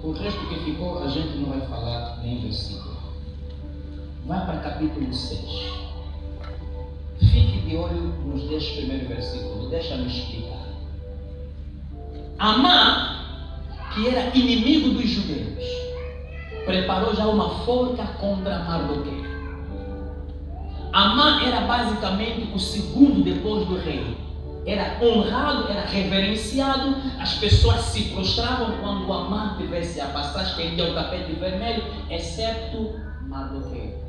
Speaker 1: O resto que ficou a gente não vai falar nem versículo. Vai para capítulo 6. Fique de olho nos 10 primeiros versículos. Deixa-me explicar. Amã, que era inimigo dos judeus, preparou já uma forca contra Mardoqueu. Amã era basicamente o segundo depois do rei. Era honrado, era reverenciado. As pessoas se prostravam quando Amã tivesse a passar, estendia o tapete vermelho, exceto Mardoqueu.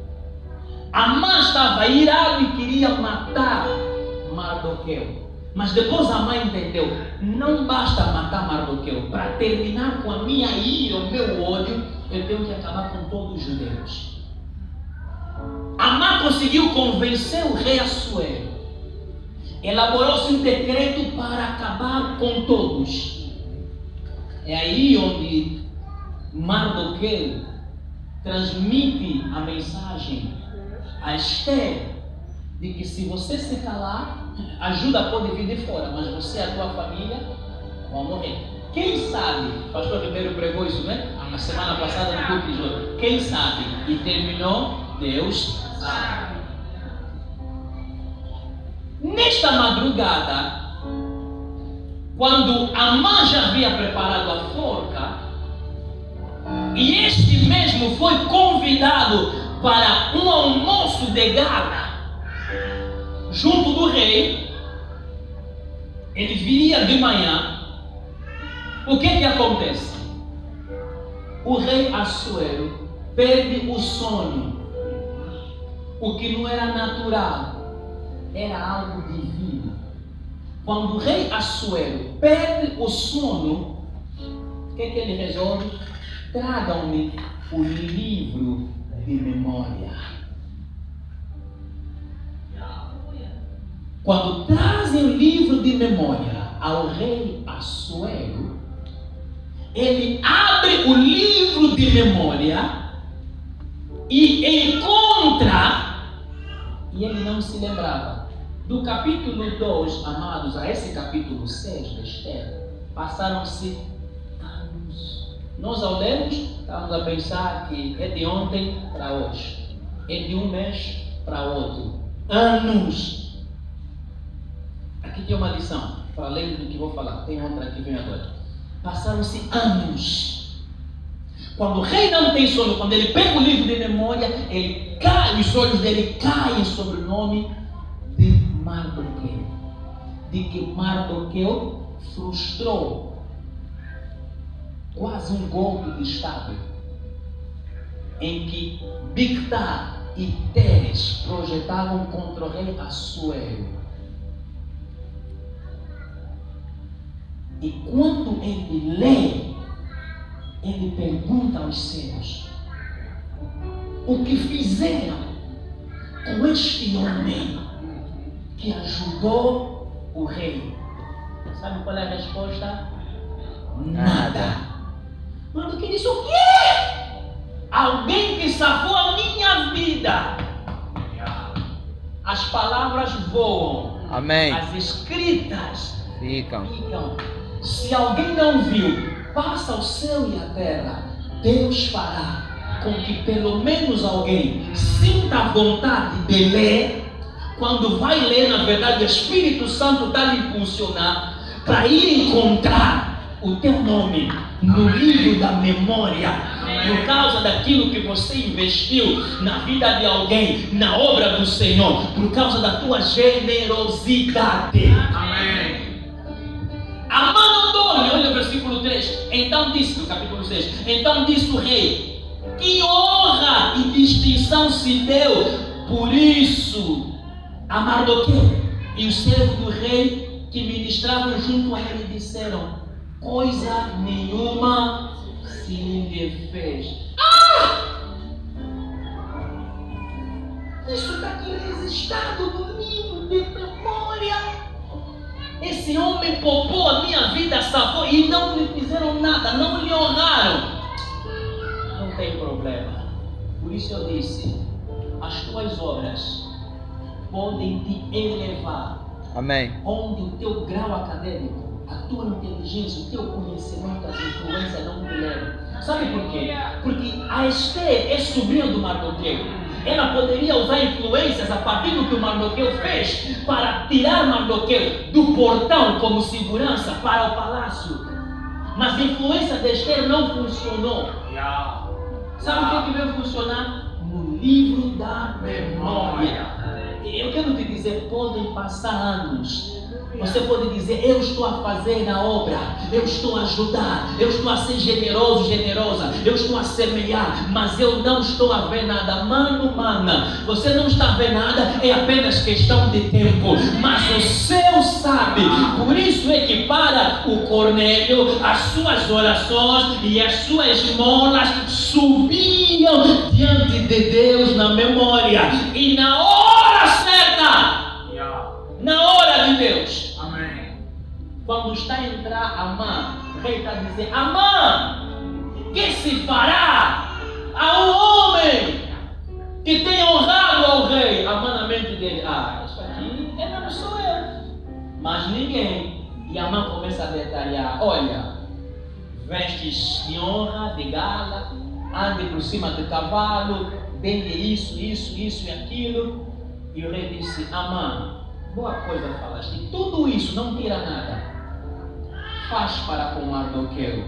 Speaker 1: Amã estava irado e queria matar Mardoqueu. Mas depois Amã entendeu, não basta matar Mardoqueu. Para terminar com a minha ira, o meu ódio, eu tenho que acabar com todos os judeus. Amã conseguiu convencer o rei Assuero. Elaborou-se um decreto para acabar com todos. É aí onde Mardoqueu transmite a mensagem a Esther de que se você se calar, ajuda pode vir de fora, mas você e a tua família vão morrer. Quem sabe, o pastor Ribeiro pregou isso, né? Na semana passada no culto de hoje. Quem sabe? E terminou, Deus sabe. Nesta madrugada, quando Amã já havia preparado a forca, e este mesmo foi convidado para um almoço de gala junto do rei, ele viria de manhã. O que acontece? O rei Assuero perde o sono, o que não era natural, era algo divino. Quando o rei Assuero perde o sono, o que ele resolve? Tragam-me o livro de memória. Quando trazem o livro de memória ao rei Assuero, ele abre o livro de memória e encontra, e ele não se lembrava. Do capítulo 2, amados, a esse capítulo 6 de Esther, passaram-se anos. Nós ao lermos, estávamos a pensar que é de ontem para hoje, é de um mês para outro. Anos. Aqui tem uma lição, para além do que vou falar, tem outra que vem agora. Passaram-se anos. Quando o rei não tem sono, quando ele pega o livro de memória, ele cai, os olhos dele caem sobre o nome de Mardoqueu. De que Mardoqueu frustrou quase um golpe de Estado, em que Bigtá e Teres projetavam contra o rei Assuero. E quando ele lê, ele pergunta aos céus: o que fizeram com este homem que ajudou o rei? Sabe qual é a resposta? Nada. Mas que disse o quê? Alguém que salvou a minha vida. As palavras voam.
Speaker 2: Amém.
Speaker 1: As escritas
Speaker 2: Ficam.
Speaker 1: Se alguém não viu, passa o céu e a terra, Deus fará com que pelo menos alguém sinta a vontade de ler. Quando vai ler, na verdade, o Espírito Santo está lhe impulsionar para ir encontrar o teu nome no livro da memória, por causa daquilo que você investiu na vida de alguém, na obra do Senhor, por causa da tua generosidade. Amém. Amã não dorme, olha o versículo 3. Então disse, no capítulo 6, então disse o rei: que honra e distinção se deu por isso a Mardoqueu. E os servos do rei que ministravam junto a ele disseram: coisa nenhuma se lhe fez. Isso está aqui registrado no livro de memória. Esse homem poupou a minha vida, salvou, e não lhe fizeram nada, não lhe honraram. Não tem problema. Por isso eu disse: as tuas obras podem te elevar.
Speaker 2: Amém.
Speaker 1: Onde o teu grau acadêmico, a tua inteligência, o teu conhecimento, as influências não te levam. Sabe por quê? Porque a Esther é sobrinha do Mardoqueu. Ela poderia usar influências a partir do que o Mardoqueu fez para tirar Mardoqueu do portão como segurança para o palácio. Mas a influência de Esther não funcionou. Sabe o que veio funcionar? No livro da memória. Eu quero te dizer, podem passar anos. Você pode dizer: eu estou a fazer na obra, eu estou a ajudar, eu estou a ser generoso, generosa, eu estou a semear, mas eu não estou a ver nada. Mano, mana, você não está a ver nada, é apenas questão de tempo, mas o céu sabe. Por isso é que para o Cornélio, as suas orações e as suas esmolas subiam diante de Deus na memória, e na hora certa, na hora de Deus. Amém. Quando está a entrar Amã, o rei está a dizer: Amã, que se fará a um homem que tem honrado ao rei? Amã, na mente dele: isso aqui não sou eu, mas ninguém. E Amã começa a detalhar: olha, vestes de honra, de gala, ande por cima do cavalo, dê-lhe isso e aquilo. E o rei disse: Amã, boa coisa falaste, tudo isso não tira nada. Faz para com Mardoqueu.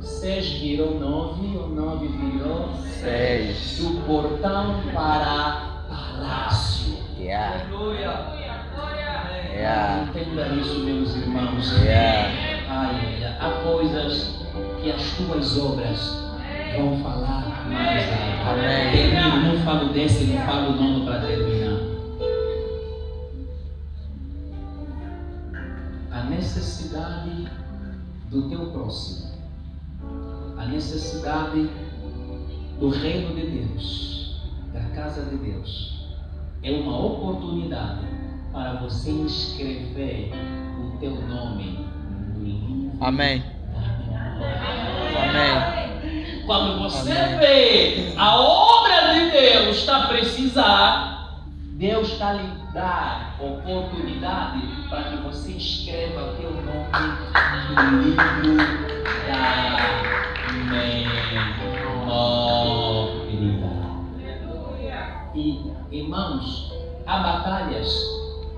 Speaker 1: 6 virou 9, o 9 virou 6. Do portão para palácio. Entenda isso, meus irmãos. Há coisas que as tuas obras vão falar mais alto. Amém. Eu não falo desse, não falo o nome para terminar. A necessidade do teu próximo, a necessidade do reino de Deus, da casa de Deus, é uma oportunidade para você escrever o teu nome no livro. Amém. Amém. Quando você vê a obra de Deus está a precisar, Deus está a lhe dar oportunidade para que você escreva o teu nome no livro da memória. E, irmãos, há batalhas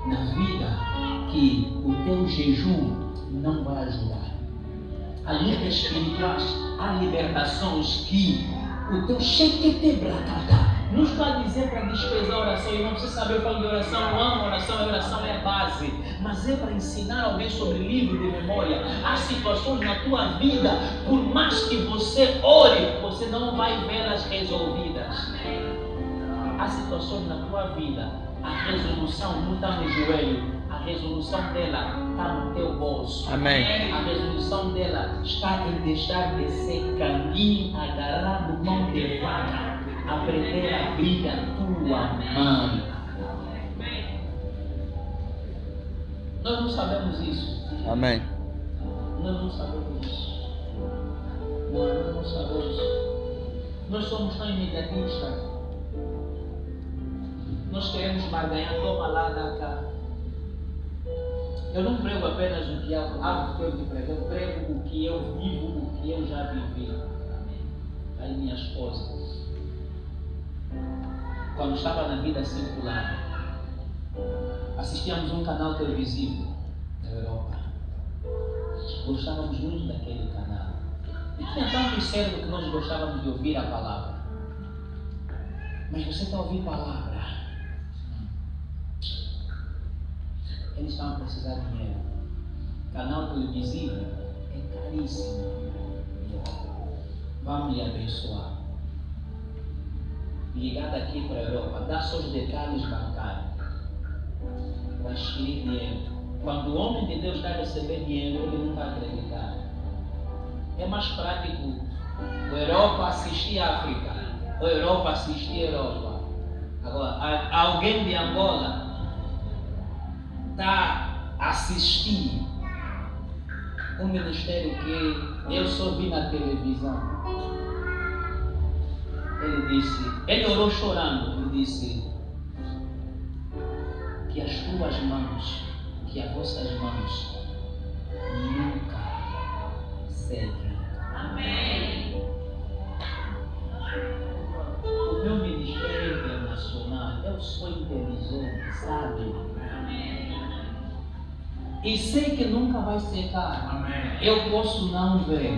Speaker 1: na vida que o teu jejum não vai ajudar. Há lutas espirituais, há libertações que o teu cheque te bracata. Não estou a dizer para desprezar a oração, irmão. Você sabe, eu falo de oração, eu amo oração, a oração é a base. Mas é para ensinar alguém sobre livro de memória. Há situações na tua vida, por mais que você ore, você não vai vê-las resolvidas. Há situações na tua vida, a resolução não está no joelho. A resolução dela está no teu bolso.
Speaker 2: Amém.
Speaker 1: A resolução dela está em deixar de ser caminho agarrado mão de vaca. Aprender a abrir a tua mão. Nós não sabemos isso.
Speaker 2: Amém.
Speaker 1: Nós não sabemos isso. Nós não sabemos. Nós somos tão imediatistas. Nós queremos barganhar, toma lá, dá cá. Eu não prego apenas o que eu prego, eu prego o que eu vivo, o que eu já vivi. Aí minha esposa, quando estava na vida circular, assistíamos um canal televisivo na Europa. Gostávamos muito daquele canal. E tinha tanto cérebro que nós gostávamos de ouvir a palavra. Mas você está ouvindo a palavra? Eles estavam a precisar de dinheiro. Canal televisivo é caríssimo. Vamos lhe abençoar. Ligar daqui para a Europa, dá só os detalhes bancários. Transferir dinheiro. Quando o homem de Deus está a receber dinheiro, ele não vai acreditar. É mais prático a Europa assistir a África, ou a Europa assistir a Europa. Agora, alguém de Angola está a assistir um ministério que eu só vi na televisão. Ele orou chorando e disse que as tuas mãos, que as vossas mãos nunca seguem. Amém. O meu ministério internacional, eu sou inteligente, sabe? E sei que nunca vai secar. Amém. Eu posso não ver.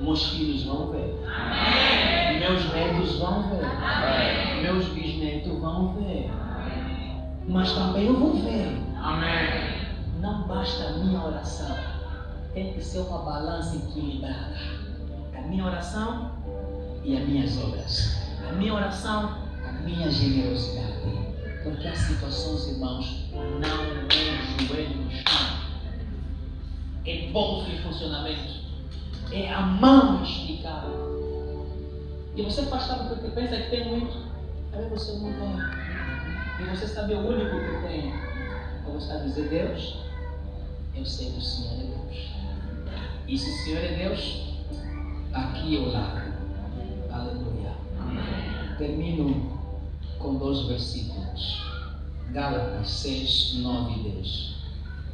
Speaker 1: Meus filhos vão ver. Amém. Meus netos vão ver. Amém. Meus bisnetos vão ver. Amém. Mas também eu vou ver. Amém. Não basta a minha oração. Tem que ser uma balança equilibrada. A minha oração e as minhas obras. A minha oração, a minha generosidade. Porque há situações, irmãos, não é joelho no chão, é bolso em funcionamento, é a mão esticada. E você faz sabe porque pensa que tem muito, aí você não tem. E você sabe o único que tem. Eu vou dizer, Deus, eu sei que o Senhor é Deus. E se o Senhor é Deus, aqui eu largo. Aleluia. Termino com 2 versículos. Gálatas 6, 9 e 10.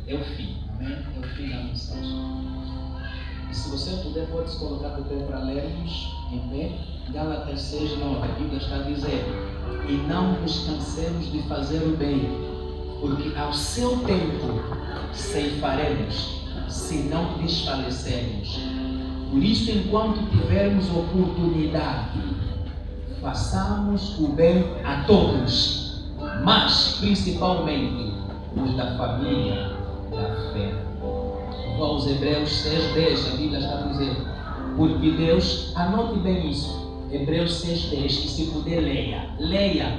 Speaker 1: É o fim, amém? É o fim da mensagem. E se você puder, pode se colocar de pé para lermos em pé. Gálatas 6, 9. A Bíblia está dizendo: e não nos cansemos de fazer o bem, porque ao seu tempo ceifaremos, se não desfalecermos. Por isso, enquanto tivermos oportunidade, façamos o bem a todos, mas principalmente os da família da fé. Vou aos Hebreus 6:10, a Bíblia está dizendo, porque Deus, anote bem isso, Hebreus 6:10, e se puder leia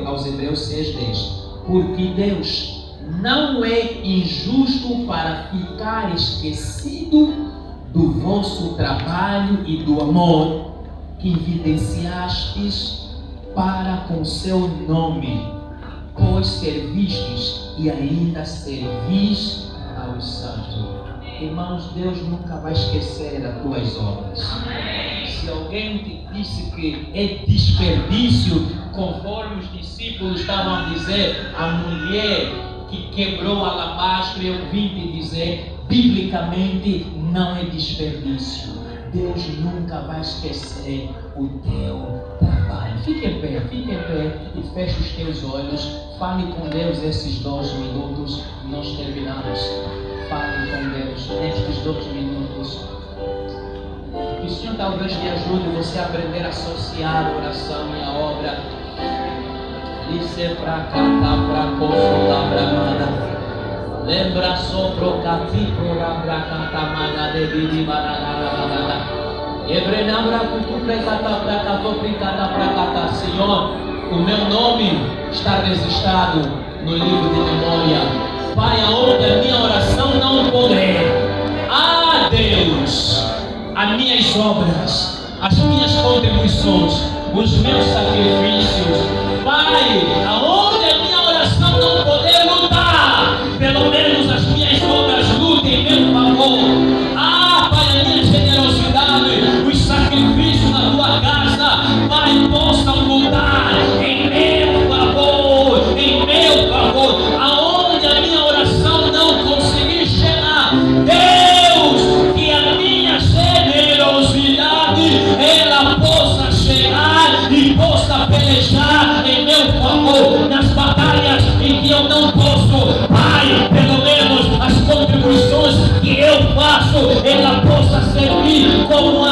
Speaker 1: aos Hebreus 6:10, porque Deus não é injusto para ficar esquecido do vosso trabalho e do amor que evidenciastes para com seu nome, pois servistes e ainda servis aos santos. Irmãos, Deus nunca vai esquecer das tuas obras. Se alguém te disse que é desperdício, conforme os discípulos estavam a dizer, a mulher que quebrou a alabastro, eu vim te dizer, biblicamente não é desperdício. Deus nunca vai esquecer o teu trabalho. Fique em pé e feche os teus olhos. Fale com Deus esses 2 minutos. Nós terminamos. Fale com Deus nestes 2 minutos. talvez me ajude você a aprender a associar a oração e a obra. Isso pra cá, pra consolar, bramada. Lembra sopro catipo rabra catamaga de bidi baragada. Ebrenabra cutuprecata pra catoplicada pra cata. Senhor, o meu nome está registrado no livro de memória. Pai, aonde a minha oração não puder. Ah, Deus, as minhas obras, as minhas contribuições, os meus sacrifícios. Pai, aonde a minha oração não puder lutar, pelo menos as minhas obras lutem em meu favor. Ah, Pai, a minha generosidade, os sacrifícios na tua casa, Pai, possam lutar em meu favor, em meu favor. Aonde a minha oração não conseguir chegar, Deus, que a minha generosidade ela possa chegar e possa pelejar em meu favor nas batalhas em que eu não posso. Pai, pelo menos as contribuições que eu faço ela possa servir como